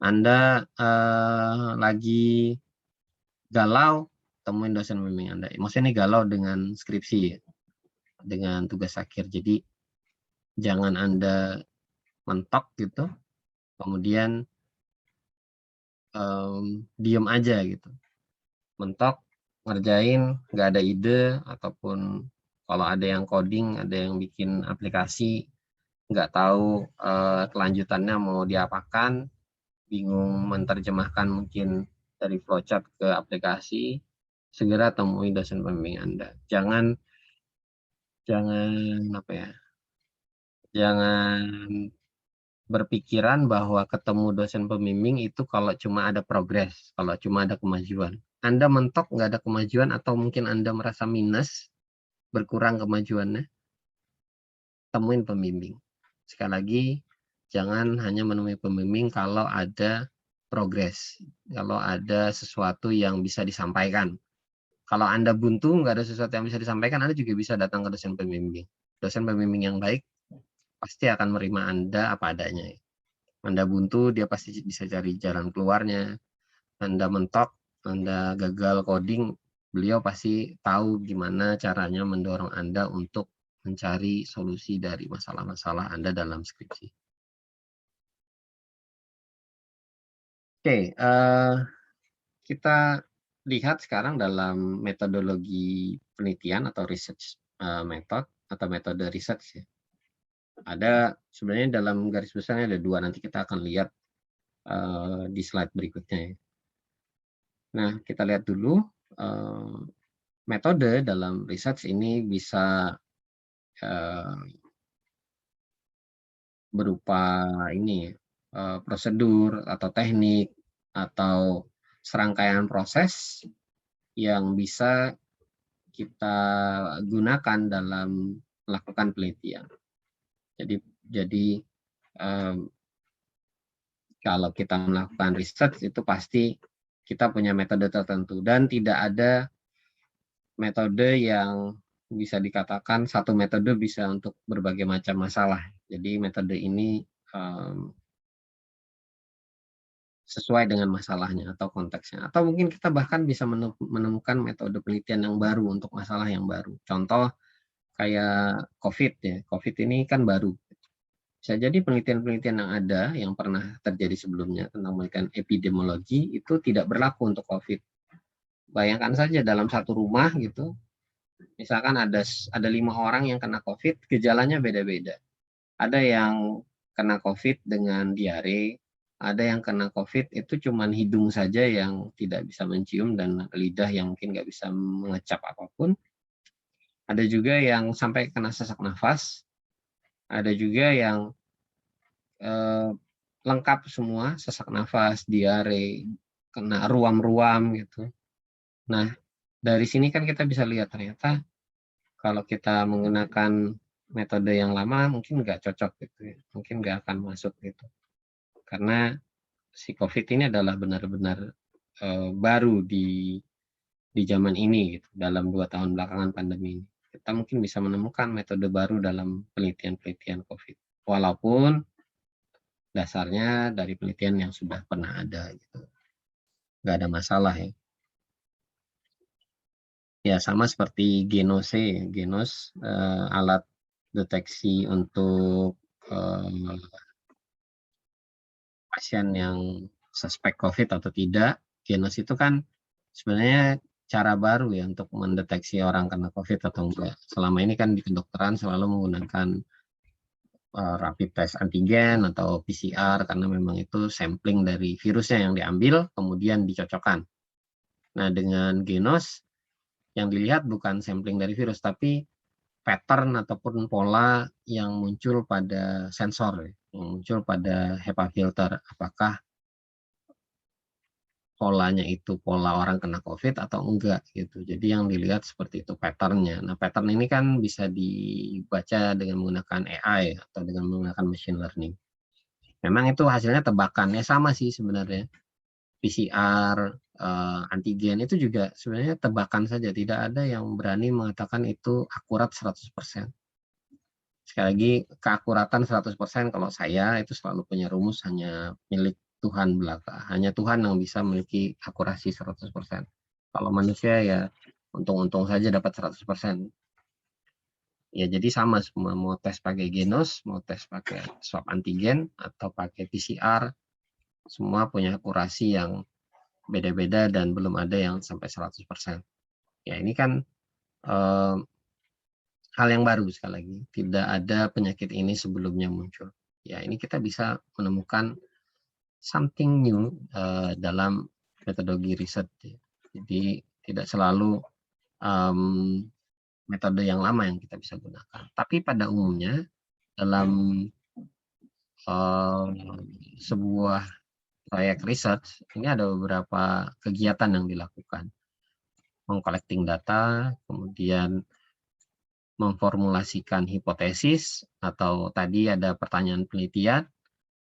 Anda lagi galau, temuin dosen pembimbing Anda. Maksudnya ini galau dengan skripsi ya, dengan tugas akhir. Jadi jangan Anda mentok gitu, kemudian diem aja gitu. Mentok, ngerjain, nggak ada ide, ataupun kalau ada yang coding, ada yang bikin aplikasi, nggak tahu kelanjutannya mau diapakan, bingung menerjemahkan mungkin dari flowchart ke aplikasi, segera temui dosen pembimbing Anda. Jangan apa ya, jangan berpikiran bahwa ketemu dosen pembimbing itu kalau cuma ada progres, kalau cuma ada kemajuan. Anda mentok nggak ada kemajuan, atau mungkin Anda merasa minus, berkurang kemajuannya, temuin pembimbing. Sekali lagi, jangan hanya menemui pembimbing kalau ada progres, kalau ada sesuatu yang bisa disampaikan. Kalau Anda buntu, nggak ada sesuatu yang bisa disampaikan, Anda juga bisa datang ke dosen pembimbing. Dosen pembimbing yang baik pasti akan menerima Anda apa adanya. Anda buntu, dia pasti bisa cari jalan keluarnya. Anda mentok, Anda gagal coding, beliau pasti tahu gimana caranya mendorong Anda untuk mencari solusi dari masalah-masalah Anda dalam skripsi. Oke, kita lihat sekarang dalam metodologi penelitian atau research method atau metode research ya. Ada sebenarnya dalam garis besarnya ada 2, nanti kita akan lihat di slide berikutnya ya. Nah, kita lihat dulu metode dalam research ini bisa berupa ini prosedur atau teknik atau serangkaian proses yang bisa kita gunakan dalam melakukan penelitian. Jadi kalau kita melakukan research itu pasti kita punya metode tertentu, dan tidak ada metode yang bisa dikatakan satu metode bisa untuk berbagai macam masalah. Jadi metode ini sesuai dengan masalahnya atau konteksnya. Atau mungkin kita bahkan bisa menemukan metode penelitian yang baru untuk masalah yang baru. Contoh kayak COVID ya. COVID ini kan baru. Bisa jadi penelitian-penelitian yang ada yang pernah terjadi sebelumnya tentang penelitian epidemiologi itu tidak berlaku untuk COVID. Bayangkan saja dalam satu rumah gitu, misalkan ada 5 orang yang kena COVID, gejalanya beda-beda. Ada yang kena COVID dengan diare, ada yang kena COVID itu cuman hidung saja yang tidak bisa mencium dan lidah yang mungkin nggak bisa mengecap apapun. Ada juga yang sampai kena sesak nafas, ada juga yang lengkap semua, sesak nafas, diare, kena ruam-ruam gitu. Nah, dari sini kan kita bisa lihat ternyata kalau kita menggunakan metode yang lama mungkin nggak cocok gitu ya, mungkin nggak akan masuk gitu. Karena si COVID ini adalah benar-benar baru di zaman ini gitu, dalam 2 tahun belakangan pandemi ini. Kita mungkin bisa menemukan metode baru dalam penelitian-penelitian COVID. Walaupun dasarnya dari penelitian yang sudah pernah ada gitu. Nggak ada masalah ya. Ya sama seperti Genose, Genos alat deteksi untuk pasien yang suspek COVID atau tidak. Genos itu kan sebenarnya cara baru ya untuk mendeteksi orang kena COVID atau enggak. Selama ini kan di kedokteran selalu menggunakan rapid test antigen atau PCR karena memang itu sampling dari virusnya yang diambil kemudian dicocokkan. Nah, dengan Genos yang dilihat bukan sampling dari virus tapi pattern ataupun pola yang muncul pada sensor, yang muncul pada HEPA filter. Apakah polanya itu pola orang kena COVID atau enggak gitu. Jadi yang dilihat seperti itu patternnya. Nah, pattern ini kan bisa dibaca dengan menggunakan AI atau dengan menggunakan machine learning. Memang itu hasilnya tebakan, ya sama sih sebenarnya. PCR, antigen itu juga sebenarnya tebakan saja, tidak ada yang berani mengatakan itu akurat 100%. Sekali lagi, keakuratan 100% kalau saya itu selalu punya rumus hanya milik Tuhan belaka. Hanya Tuhan yang bisa memiliki akurasi 100%. Kalau manusia ya untung-untung saja dapat 100%. Ya jadi sama semua, mau tes pakai Genos, mau tes pakai swab antigen atau pakai PCR, semua punya akurasi yang beda-beda dan belum ada yang sampai 100%. Ya ini kan hal yang baru sekali lagi, tidak ada penyakit ini sebelumnya muncul. Ya ini kita bisa menemukan something new dalam metodologi riset. Jadi tidak selalu metode yang lama yang kita bisa gunakan. Tapi pada umumnya dalam sebuah proyek riset ini ada beberapa kegiatan yang dilakukan. Mengcollecting data, kemudian memformulasikan hipotesis atau tadi ada pertanyaan penelitian,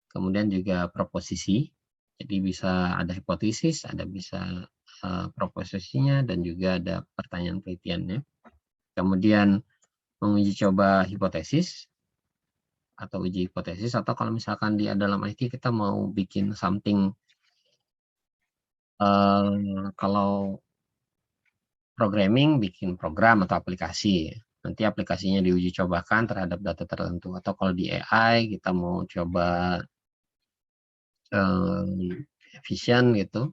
kemudian juga proposisi. Jadi bisa ada hipotesis, ada bisa proposisinya dan juga ada pertanyaan penelitiannya. Kemudian menguji coba hipotesis atau uji hipotesis, atau kalau misalkan di dalam IT kita mau bikin something, kalau programming bikin program atau aplikasi, nanti aplikasinya diuji cobakan terhadap data tertentu. Atau kalau di AI kita mau coba vision gitu,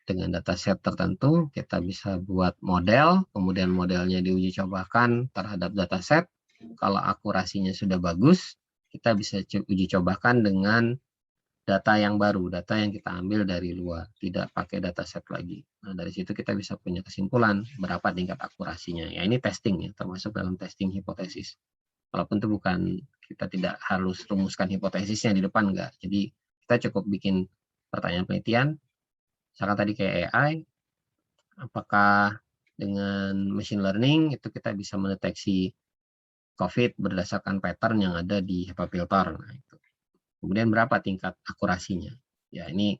dengan dataset tertentu kita bisa buat model, kemudian modelnya diuji cobakan terhadap dataset. Kalau akurasinya sudah bagus, kita bisa uji cobakan dengan data yang baru, data yang kita ambil dari luar, tidak pakai dataset lagi. Nah, dari situ kita bisa punya kesimpulan berapa tingkat akurasinya. Ya, ini testing ya, termasuk dalam testing hipotesis. Walaupun itu bukan, kita tidak harus rumuskan hipotesisnya di depan, enggak. Jadi kita cukup bikin pertanyaan penelitian, misalkan tadi kayak AI, apakah dengan machine learning itu kita bisa mendeteksi COVID berdasarkan pattern yang ada di HEPA filter. Nah, itu. Kemudian berapa tingkat akurasinya? Ya, ini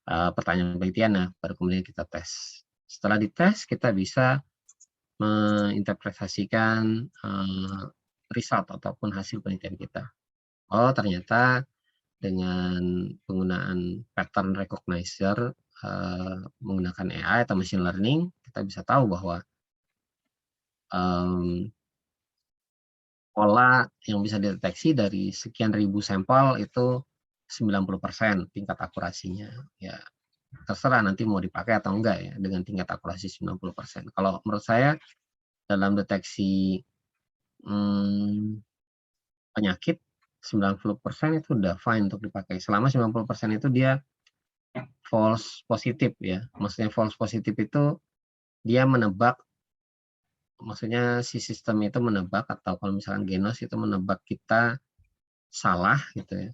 pertanyaan penelitian, nah, baru kemudian kita tes. Setelah dites, kita bisa menginterpretasikan result ataupun hasil penelitian kita. Oh, ternyata dengan penggunaan pattern recognizer menggunakan AI atau machine learning, kita bisa tahu bahwa pola yang bisa dideteksi dari sekian ribu sampel itu 90% tingkat akurasinya. Ya, terserah nanti mau dipakai atau enggak ya dengan tingkat akurasi 90%. Kalau menurut saya dalam deteksi penyakit 90% itu udah fine untuk dipakai. Selama 90% itu dia false positif ya. Maksudnya false positif itu dia menebak, maksudnya si sistem itu menebak, atau kalau misalkan Genos itu menebak kita salah gitu ya.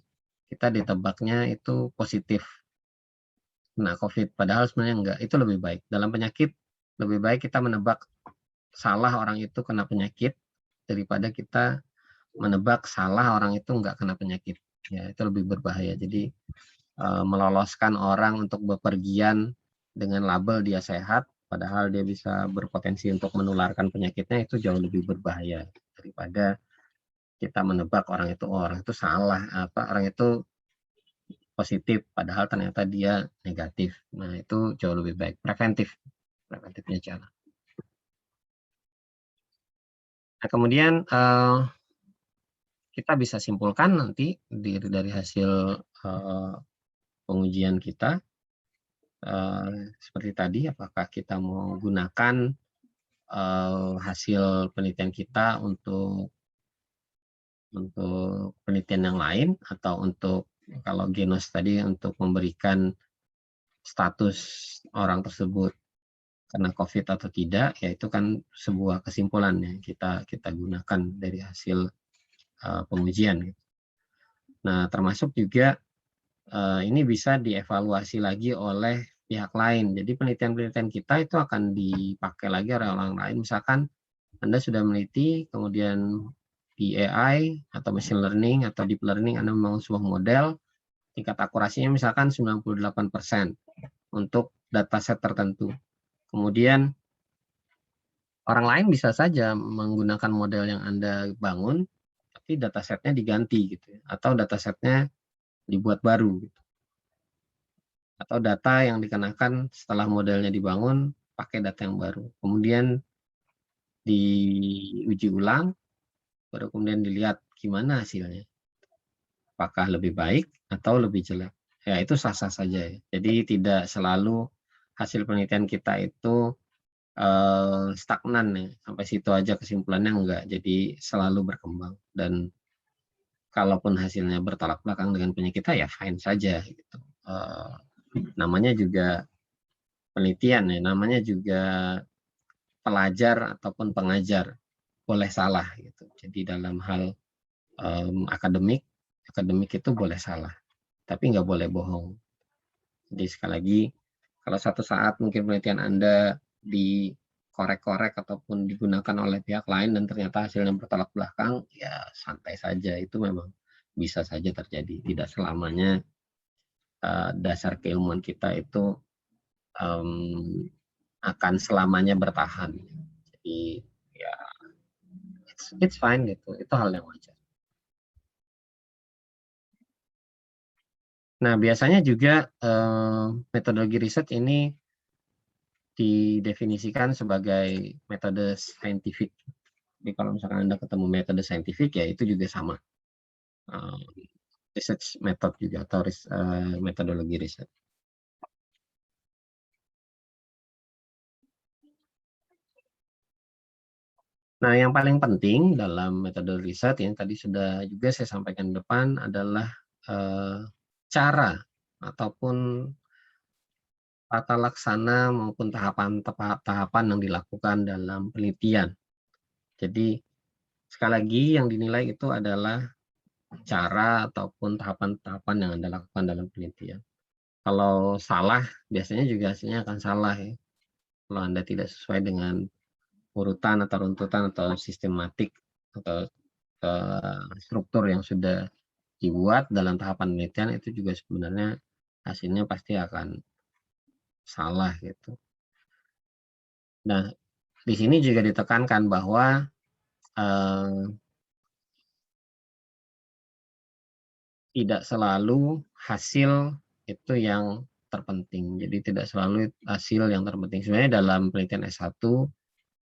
Kita ditebaknya itu positif kena COVID, padahal sebenarnya enggak. Itu lebih baik. Dalam penyakit, lebih baik kita menebak salah orang itu kena penyakit daripada kita menebak salah orang itu enggak kena penyakit. Ya, itu lebih berbahaya. Jadi meloloskan orang untuk bepergian dengan label dia sehat, padahal dia bisa berpotensi untuk menularkan penyakitnya, itu jauh lebih berbahaya daripada kita menebak orang itu, oh, orang itu salah, orang itu positif, padahal ternyata dia negatif. Nah, itu jauh lebih baik, preventifnya jalan. Nah, kemudian kita bisa simpulkan nanti dari hasil pengujian kita, seperti tadi, apakah kita mau gunakan hasil penelitian kita untuk penelitian yang lain, atau untuk kalau Genos tadi untuk memberikan status orang tersebut kena COVID atau tidak, ya itu kan sebuah kesimpulan yang kita gunakan dari hasil pengujian. Nah, termasuk juga ini bisa dievaluasi lagi oleh pihak lain. Jadi penelitian-penelitian kita itu akan dipakai lagi oleh orang lain. Misalkan Anda sudah meneliti, kemudian di AI atau machine learning atau deep learning Anda membangun sebuah model, tingkat akurasinya misalkan 98% untuk dataset tertentu. Kemudian orang lain bisa saja menggunakan model yang Anda bangun, tapi datasetnya diganti gitu, atau datasetnya dibuat baru, gitu. Atau data yang dikenakan setelah modelnya dibangun pakai data yang baru. Kemudian diuji ulang, baru kemudian dilihat gimana hasilnya. Apakah lebih baik atau lebih jelek. Ya, itu sah-sah saja ya. Jadi tidak selalu hasil penelitian kita itu stagnan ya, sampai situ aja kesimpulannya, enggak. Jadi selalu berkembang, dan kalaupun hasilnya bertolak belakang dengan punya kita ya fine saja gitu. Namanya juga penelitian ya, namanya juga pelajar ataupun pengajar, boleh salah gitu. Jadi dalam hal akademik itu boleh salah, tapi nggak boleh bohong. Jadi sekali lagi, kalau satu saat mungkin penelitian Anda dikorek-korek ataupun digunakan oleh pihak lain dan ternyata hasilnya bertolak belakang, ya santai saja, itu memang bisa saja terjadi. Tidak selamanya dasar keilmuan kita itu akan selamanya bertahan. Jadi ya it's fine gitu, itu hal yang wajar. Nah, biasanya juga metodologi riset ini didefinisikan sebagai metode saintifik. Jadi kalau misalkan Anda ketemu metode saintifik, ya itu juga sama. Research method juga, atau metodologi riset. Nah, yang paling penting dalam metode riset yang tadi sudah juga saya sampaikan di depan adalah cara ataupun tata laksana maupun tahapan yang dilakukan dalam penelitian. Jadi sekali lagi yang dinilai itu adalah cara ataupun tahapan-tahapan yang Anda lakukan dalam penelitian. Kalau salah, biasanya juga hasilnya akan salah ya. Kalau Anda tidak sesuai dengan urutan atau runtutan atau sistematik atau struktur yang sudah dibuat dalam tahapan penelitian, itu juga sebenarnya hasilnya pasti akan salah gitu. Nah, di sini juga ditekankan bahwa tidak selalu hasil itu yang terpenting. Jadi tidak selalu hasil yang terpenting. Sebenarnya dalam penelitian S1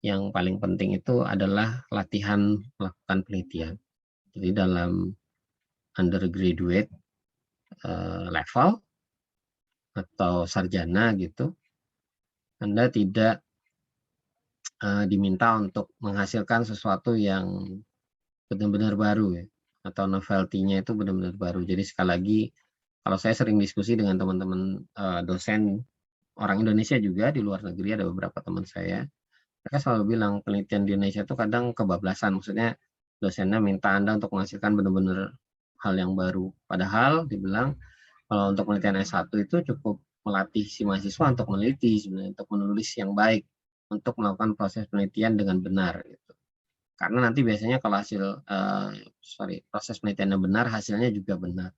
yang paling penting itu adalah latihan melakukan penelitian. Jadi dalam undergraduate level atau sarjana gitu, Anda tidak diminta untuk menghasilkan sesuatu yang benar-benar baru ya. atau novelty-nya itu benar-benar baru. Jadi sekali lagi, kalau saya sering diskusi dengan teman-teman dosen orang Indonesia juga di luar negeri, ada beberapa teman saya, mereka selalu bilang penelitian di Indonesia itu kadang kebablasan. Maksudnya dosennya minta Anda untuk menghasilkan benar-benar hal yang baru. Padahal dibilang kalau untuk penelitian S1 itu cukup melatih si mahasiswa untuk meneliti sebenarnya, untuk menulis yang baik, untuk melakukan proses penelitian dengan benar gitu. Karena nanti biasanya kalau hasil proses penelitiannya benar, hasilnya juga benar.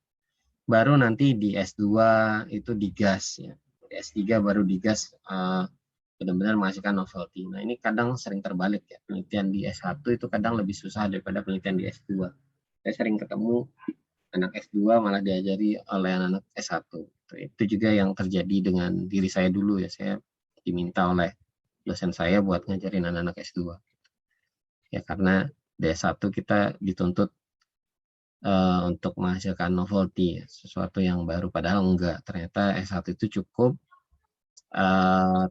Baru nanti di S2 itu digas ya. Di S3 baru digas benar-benar menghasilkan novelty. Nah, ini kadang sering terbalik ya. Penelitian di S1 itu kadang lebih susah daripada penelitian di S2. Saya sering ketemu anak S2 malah diajari oleh anak S1. Itu juga yang terjadi dengan diri saya dulu ya. Saya diminta oleh dosen saya buat ngajarin anak-anak S2. Ya karena di S1 kita dituntut untuk menghasilkan novelty, sesuatu yang baru. Padahal enggak. Ternyata S1 itu cukup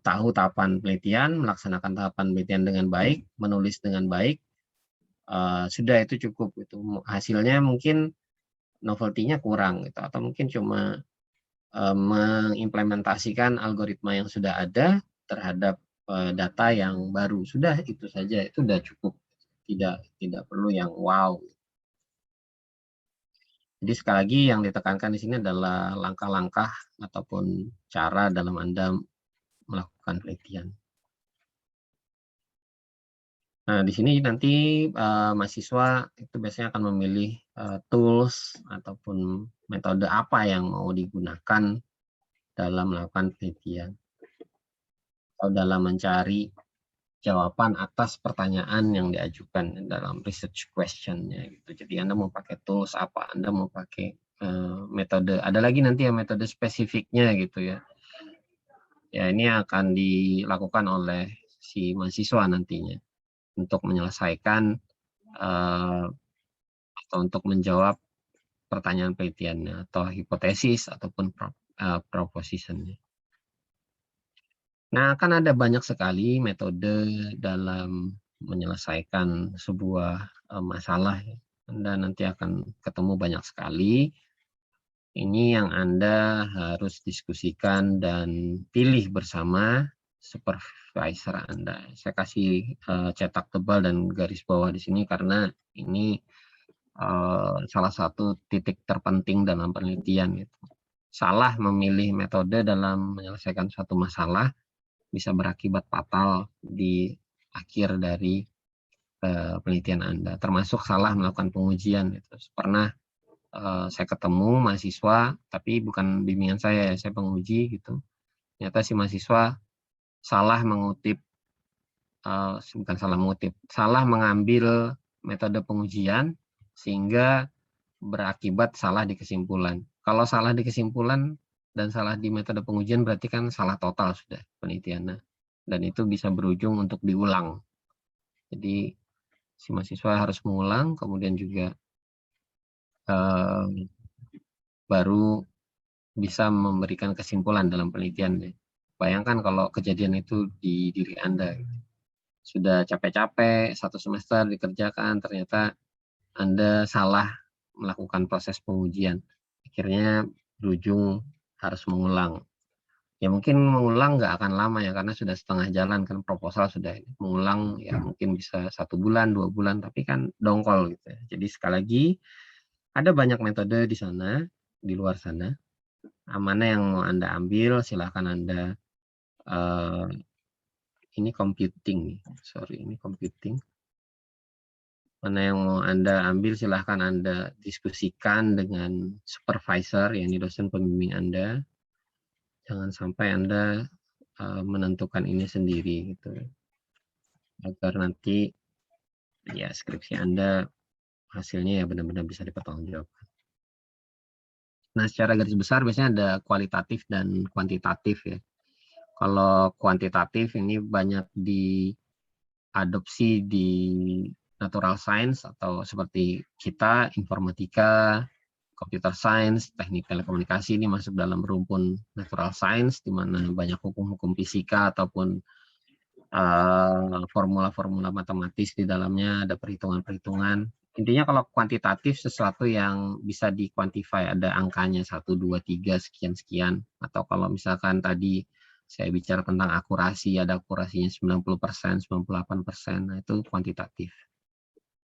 tahu tahapan penelitian, melaksanakan tahapan penelitian dengan baik, menulis dengan baik, sudah itu cukup. Itu hasilnya mungkin novelty-nya kurang gitu, atau mungkin cuma mengimplementasikan algoritma yang sudah ada terhadap data yang baru. Sudah itu saja, itu sudah cukup. Tidak perlu yang wow. Jadi sekali lagi yang ditekankan di sini adalah langkah-langkah ataupun cara dalam Anda melakukan penelitian. Nah, di sini nanti mahasiswa itu biasanya akan memilih tools ataupun metode apa yang mau digunakan dalam melakukan penelitian atau dalam mencari jawaban atas pertanyaan yang diajukan dalam research question-nya gitu. Jadi Anda mau pakai tools apa, Anda mau pakai metode, ada lagi nanti ya metode spesifiknya gitu ya. Ya ini akan dilakukan oleh si mahasiswa nantinya untuk menyelesaikan atau untuk menjawab pertanyaan penelitiannya atau hipotesis ataupun propositionnya. Nah, akan ada banyak sekali metode dalam menyelesaikan sebuah masalah. Anda nanti akan ketemu banyak sekali. Ini yang Anda harus diskusikan dan pilih bersama supervisor Anda. Saya kasih cetak tebal dan garis bawah di sini karena ini salah satu titik terpenting dalam penelitian. Gitu. Salah memilih metode dalam menyelesaikan suatu masalah bisa berakibat fatal di akhir dari penelitian Anda. Termasuk salah melakukan pengujian. Gitu. Pernah saya ketemu mahasiswa, tapi bukan bimbingan saya penguji gitu. Ternyata si mahasiswa salah mengutip, bukan salah mengutip, salah mengambil metode pengujian sehingga berakibat salah di kesimpulan. Kalau salah di kesimpulan dan salah di metode pengujian berarti kan salah total sudah penelitiannya. Dan itu bisa berujung untuk diulang. Jadi si mahasiswa harus mengulang, kemudian juga baru bisa memberikan kesimpulan dalam penelitian. Bayangkan kalau kejadian itu di diri Anda. Sudah capek-capek, 1 semester dikerjakan, ternyata Anda salah melakukan proses pengujian. Akhirnya berujung harus mengulang. Ya mungkin mengulang nggak akan lama ya, karena sudah setengah jalan kan proposal sudah mengulang ya mungkin bisa 1 bulan, 2 bulan, tapi kan dongkol gitu ya. Jadi sekali lagi ada banyak metode di sana, di luar sana. Mana yang mau Anda ambil, silahkan Anda, ini computing, sorry ini computing. Mana yang mau Anda ambil, silahkan Anda diskusikan dengan supervisor, yakni dosen pembimbing Anda. Jangan sampai Anda menentukan ini sendiri, gitu. Agar nanti ya skripsi Anda hasilnya ya benar-benar bisa dipertanggungjawabkan. Nah, secara garis besar biasanya ada kualitatif dan kuantitatif ya. Kalau kuantitatif ini banyak diadopsi di natural science atau seperti kita, informatika, computer science, teknik telekomunikasi ini masuk dalam rumpun natural science di mana banyak hukum-hukum fisika ataupun formula-formula matematis di dalamnya, ada perhitungan-perhitungan. Intinya kalau kuantitatif sesuatu yang bisa di-quantify, ada angkanya 1, 2, 3, sekian-sekian. Atau kalau misalkan tadi saya bicara tentang akurasi, ada akurasinya 90%, 98%, nah itu kuantitatif.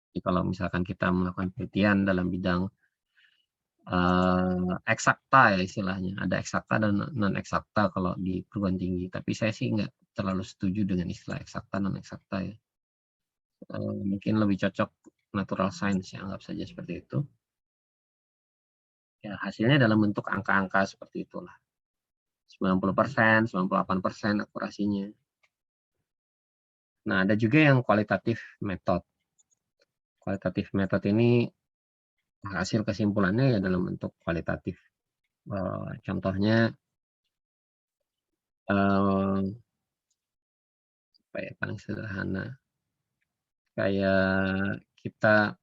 Jadi kalau misalkan kita melakukan penelitian dalam bidang eksakta ya istilahnya, ada eksakta dan non-eksakta kalau di perguruan tinggi, tapi saya sih nggak terlalu setuju dengan istilah eksakta, non-eksakta ya. Mungkin lebih cocok natural science ya, anggap saja seperti itu. Ya, hasilnya dalam bentuk angka-angka seperti itulah. 90%, 98% akurasinya. Nah, ada juga yang kualitatif method. Kualitatif method ini hasil kesimpulannya ya dalam bentuk kualitatif. Contohnya apa ya, paling sederhana. Kayak kita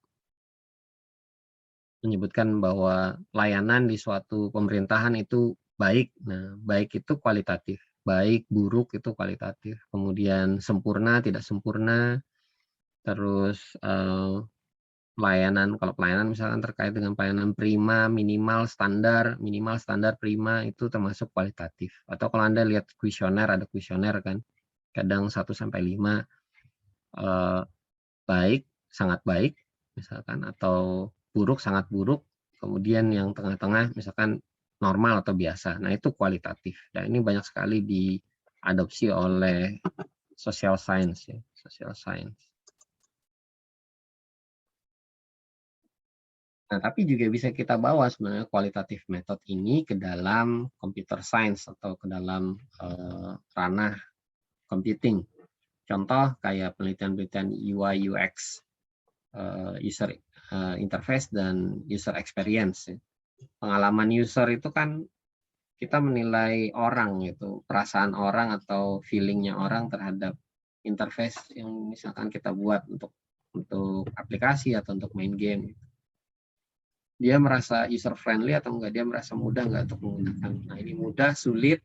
menyebutkan bahwa layanan di suatu pemerintahan itu baik. Nah, baik itu kualitatif. Baik, buruk itu kualitatif. Kemudian sempurna, tidak sempurna. Terus pelayanan, kalau pelayanan misalkan terkait dengan pelayanan prima, minimal, standar, prima, itu termasuk kualitatif. Atau kalau Anda lihat kuesioner, ada kuesioner kan, kadang 1-5, baik, sangat baik, misalkan, atau buruk, sangat buruk, kemudian yang tengah-tengah, misalkan normal atau biasa. Nah, itu kualitatif. Dan ini banyak sekali diadopsi oleh social science ya, social science. Nah, tapi juga bisa kita bawa sebenarnya kualitatif method ini ke dalam computer science atau ke dalam ranah computing. Contoh kayak penelitian-penelitian UI UX, user interface dan user experience. Pengalaman user itu kan kita menilai orang itu, perasaan orang atau feelingnya orang terhadap interface yang misalkan kita buat untuk aplikasi atau untuk main game. Dia merasa user friendly atau enggak, dia merasa mudah enggak untuk menggunakan. Nah, ini mudah, sulit,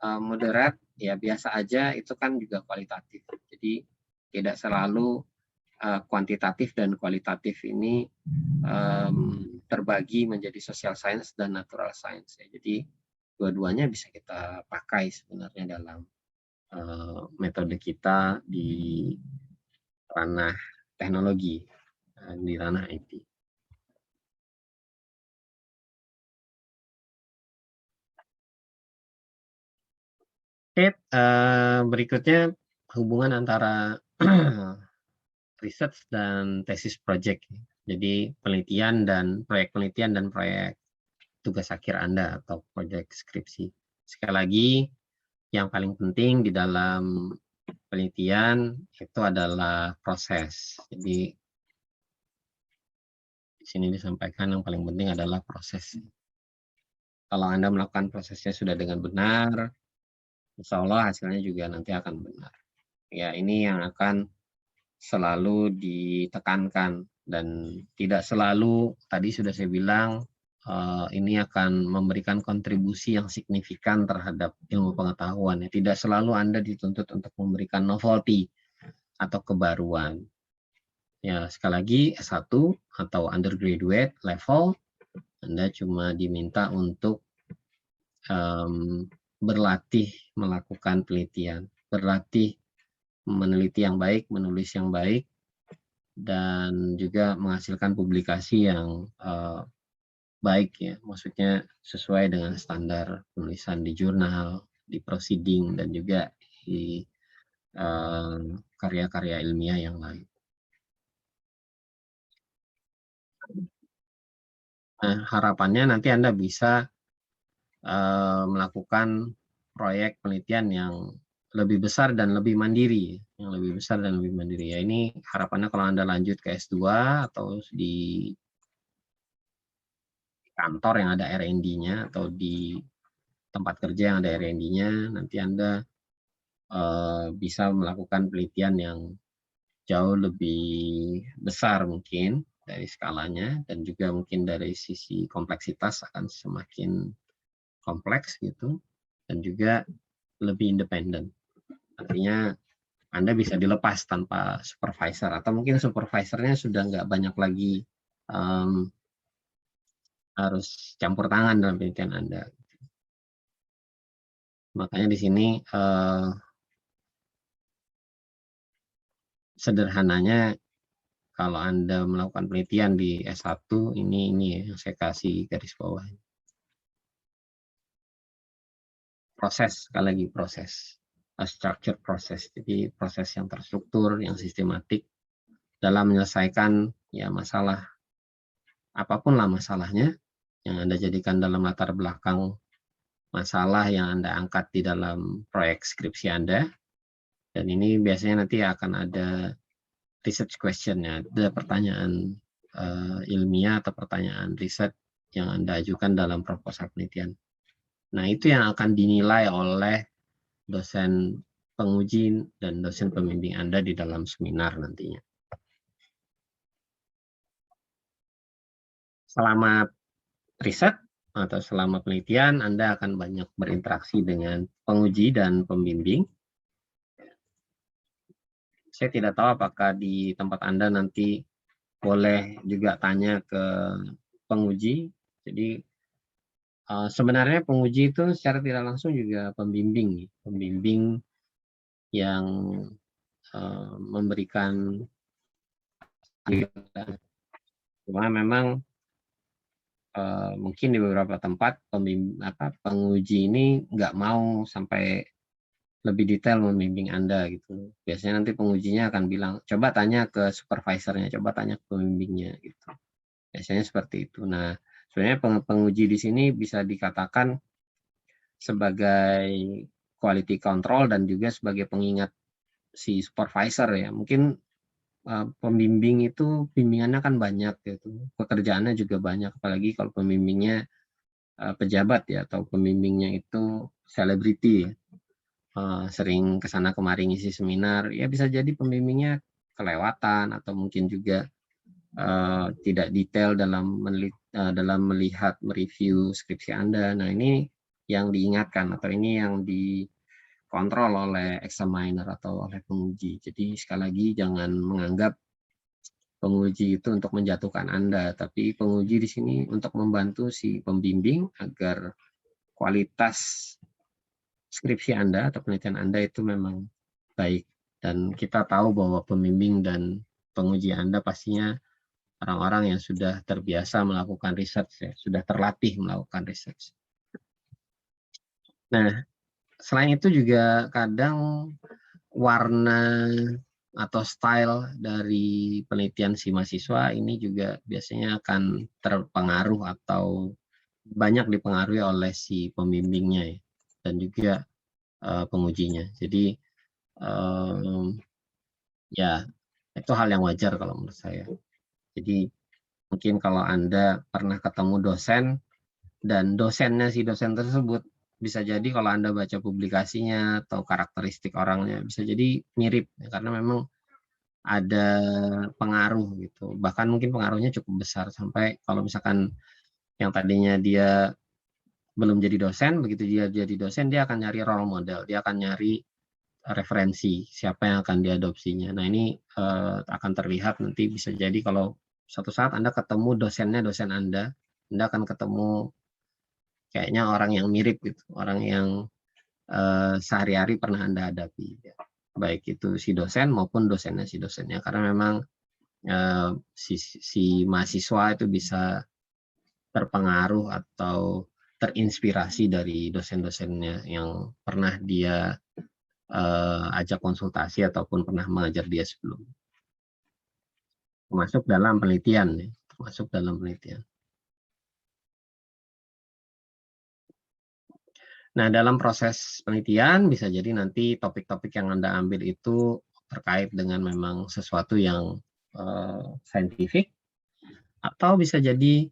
moderate, ya biasa aja, itu kan juga kualitatif. Jadi tidak selalu kuantitatif dan kualitatif ini terbagi menjadi social science dan natural science. Ya. Jadi dua-duanya bisa kita pakai sebenarnya dalam metode kita di ranah teknologi, di ranah IT. Oke, berikutnya hubungan antara research dan tesis project. Jadi penelitian dan proyek tugas akhir Anda atau proyek skripsi. Sekali lagi, yang paling penting di dalam penelitian itu adalah proses. Jadi di sini disampaikan yang paling penting adalah proses. Kalau Anda melakukan prosesnya sudah dengan benar, insya Allah hasilnya juga nanti akan benar. Ya, ini yang akan selalu ditekankan dan tidak selalu, tadi sudah saya bilang, ini akan memberikan kontribusi yang signifikan terhadap ilmu pengetahuan. Tidak selalu Anda dituntut untuk memberikan novelty atau kebaruan. Ya, sekali lagi S1 atau undergraduate level, Anda cuma diminta untuk berlatih melakukan penelitian, berlatih meneliti yang baik, menulis yang baik, dan juga menghasilkan publikasi yang baik ya, maksudnya sesuai dengan standar penulisan di jurnal, di proceeding, dan juga di karya-karya ilmiah yang lain. Nah, harapannya nanti Anda bisa melakukan proyek penelitian yang lebih besar dan lebih mandiri, Ya, ini harapannya kalau Anda lanjut ke S2 atau di kantor yang ada R&D-nya atau di tempat kerja yang ada R&D-nya, nanti Anda bisa melakukan penelitian yang jauh lebih besar mungkin dari skalanya, dan juga mungkin dari sisi kompleksitas akan semakin kompleks gitu, dan juga lebih independen. Artinya Anda bisa dilepas tanpa supervisor, atau mungkin supervisornya sudah nggak banyak lagi harus campur tangan dalam penelitian Anda. Makanya di sini sederhananya kalau Anda melakukan penelitian di S1, ini ya yang saya kasih garis bawah. Proses, sekali lagi proses. A structured process. Jadi proses yang terstruktur, yang sistematik dalam menyelesaikan ya masalah, apapun lah masalahnya, yang Anda jadikan dalam latar belakang masalah yang Anda angkat di dalam proyek skripsi Anda. Dan ini biasanya nanti akan ada research question-nya, ada pertanyaan ilmiah atau pertanyaan riset yang Anda ajukan dalam proposal penelitian. Nah, itu yang akan dinilai oleh dosen penguji dan dosen pembimbing Anda di dalam seminar nantinya. Selama riset atau selama penelitian, Anda akan banyak berinteraksi dengan penguji dan pembimbing. Saya tidak tahu apakah di tempat Anda nanti boleh juga tanya ke penguji. Jadi sebenarnya penguji itu secara tidak langsung juga pembimbing yang memberikan, cuma memang mungkin di beberapa tempat penguji ini nggak mau sampai lebih detail membimbing Anda gitu. Biasanya nanti pengujinya akan bilang, coba tanya ke supervisornya, coba tanya ke pembimbingnya gitu. Biasanya seperti itu. Nah, sebenarnya penguji di sini bisa dikatakan sebagai quality control dan juga sebagai pengingat si supervisor ya. Mungkin pembimbing itu bimbingannya kan banyak gitu. Pekerjaannya juga banyak, apalagi kalau pembimbingnya pejabat ya, atau pembimbingnya itu selebriti ya. Sering kesana kemari ngisi seminar, ya bisa jadi pembimbingnya kelewatan atau mungkin juga tidak detail dalam melihat mereview skripsi Anda. Nah, ini yang diingatkan atau ini yang dikontrol oleh examiner atau oleh penguji. Jadi sekali lagi jangan menganggap penguji itu untuk menjatuhkan Anda, tapi penguji di sini untuk membantu si pembimbing agar kualitas skripsi Anda atau penelitian Anda itu memang baik. Dan kita tahu bahwa pembimbing dan penguji Anda pastinya orang-orang yang sudah terbiasa melakukan research, ya, sudah terlatih melakukan research. Nah, selain itu juga kadang warna atau style dari penelitian si mahasiswa ini juga biasanya akan terpengaruh atau banyak dipengaruhi oleh si pembimbingnya ya, dan juga pengujinya. Jadi ya itu hal yang wajar kalau menurut saya. Jadi mungkin kalau Anda pernah ketemu dosen dan dosennya si dosen tersebut bisa jadi kalau Anda baca publikasinya atau karakteristik orangnya bisa jadi mirip ya, karena memang ada pengaruh gitu. Bahkan mungkin pengaruhnya cukup besar sampai kalau misalkan yang tadinya dia belum jadi dosen, begitu dia jadi dosen dia akan nyari role model, dia akan nyari referensi siapa yang akan diadopsinya. Nah, ini akan terlihat nanti bisa jadi kalau suatu saat Anda ketemu dosennya dosen Anda akan ketemu kayaknya orang yang mirip gitu, orang yang sehari-hari pernah Anda hadapi. Ya. Baik itu si dosen maupun dosennya si dosennya, karena memang si mahasiswa itu bisa terpengaruh atau terinspirasi dari dosen-dosennya yang pernah dia ajak konsultasi ataupun pernah mengajar dia sebelumnya. Termasuk dalam penelitian ya, termasuk dalam penelitian. Nah, dalam proses penelitian bisa jadi nanti topik-topik yang Anda ambil itu terkait dengan memang sesuatu yang saintifik, atau bisa jadi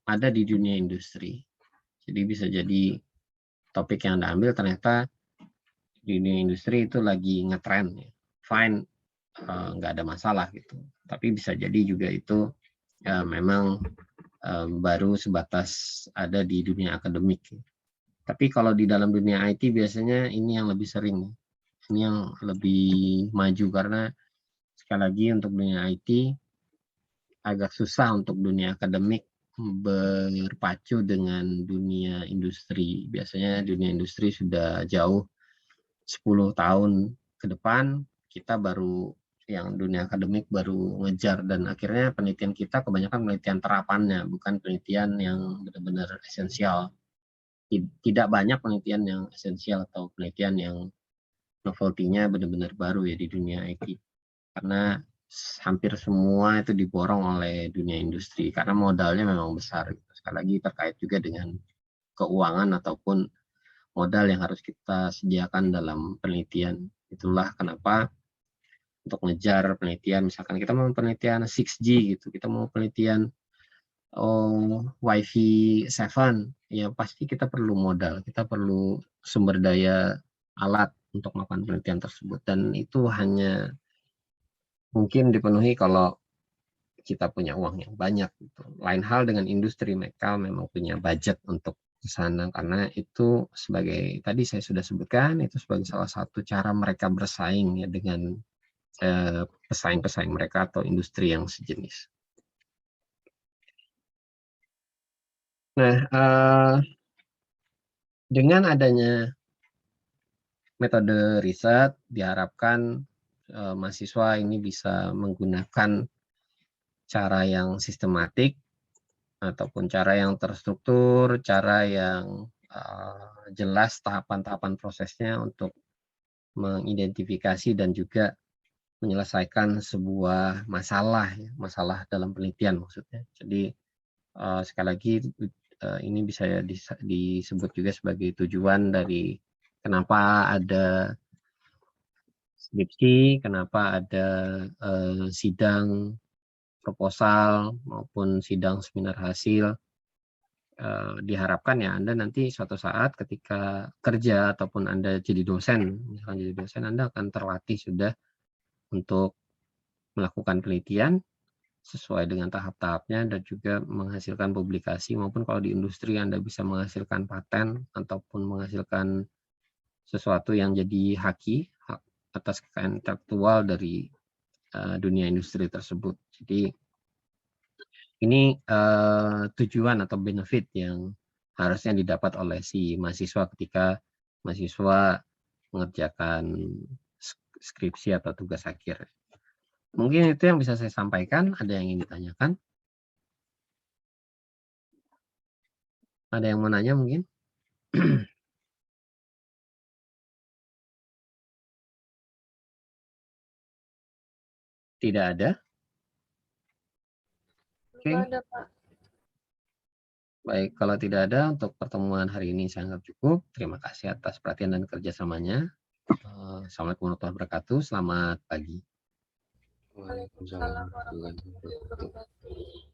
ada di dunia industri. Jadi bisa jadi topik yang Anda ambil ternyata di dunia industri itu lagi ngetren ya. Fine, nggak ada masalah gitu. Tapi bisa jadi juga itu memang baru sebatas ada di dunia akademik. Tapi kalau di dalam dunia IT biasanya ini yang lebih sering. Ini yang lebih maju karena sekali lagi untuk dunia IT agak susah untuk dunia akademik berpacu dengan dunia industri. Biasanya dunia industri sudah jauh 10 tahun ke depan, kita baru yang dunia akademik baru ngejar, dan akhirnya penelitian kita kebanyakan penelitian terapannya, bukan penelitian yang benar-benar esensial. Tidak banyak penelitian yang esensial atau penelitian yang novelty-nya benar-benar baru ya di dunia IT. Karena hampir semua itu diborong oleh dunia industri karena modalnya memang besar. Sekali lagi terkait juga dengan keuangan ataupun modal yang harus kita sediakan dalam penelitian. Itulah kenapa untuk ngejar penelitian, misalkan kita mau penelitian 6G gitu, kita mau penelitian Wi-Fi 7, ya pasti kita perlu modal, kita perlu sumber daya alat untuk melakukan penelitian tersebut, dan itu hanya mungkin dipenuhi kalau kita punya uang yang banyak. Gitu. Lain hal dengan industri, mereka memang punya budget untuk ke sana karena itu sebagai tadi saya sudah sebutkan itu sebagai salah satu cara mereka bersaing ya dengan pesaing-pesaing mereka atau industri yang sejenis. Nah, dengan adanya metode riset diharapkan mahasiswa ini bisa menggunakan cara yang sistematik ataupun cara yang terstruktur, cara yang jelas tahapan-tahapan prosesnya untuk mengidentifikasi dan juga menyelesaikan sebuah masalah, ya, masalah dalam penelitian maksudnya. Jadi sekali lagi ini bisa disebut juga sebagai tujuan dari kenapa ada skripsi, kenapa ada sidang proposal maupun sidang seminar hasil. Diharapkan ya Anda nanti suatu saat ketika kerja ataupun Anda jadi dosen, misalkan jadi dosen, Anda akan terlatih sudah untuk melakukan penelitian sesuai dengan tahap-tahapnya dan juga menghasilkan publikasi, maupun kalau di industri Anda bisa menghasilkan paten ataupun menghasilkan sesuatu yang jadi hak atas kekayaan intelektual dari dunia industri tersebut. Jadi ini tujuan atau benefit yang harusnya didapat oleh si mahasiswa ketika mahasiswa mengerjakan skripsi atau tugas akhir. Mungkin itu yang bisa saya sampaikan. Ada yang ingin ditanyakan? Ada yang mau nanya mungkin? Tidak ada? Oke. Ada, Pak. Baik, kalau tidak ada untuk pertemuan hari ini saya anggap cukup. Terima kasih atas perhatian dan kerjasamanya. Assalamualaikum warahmatullahi wabarakatuh. Selamat pagi. Waalaikumsalam warahmatullahi wabarakatuh.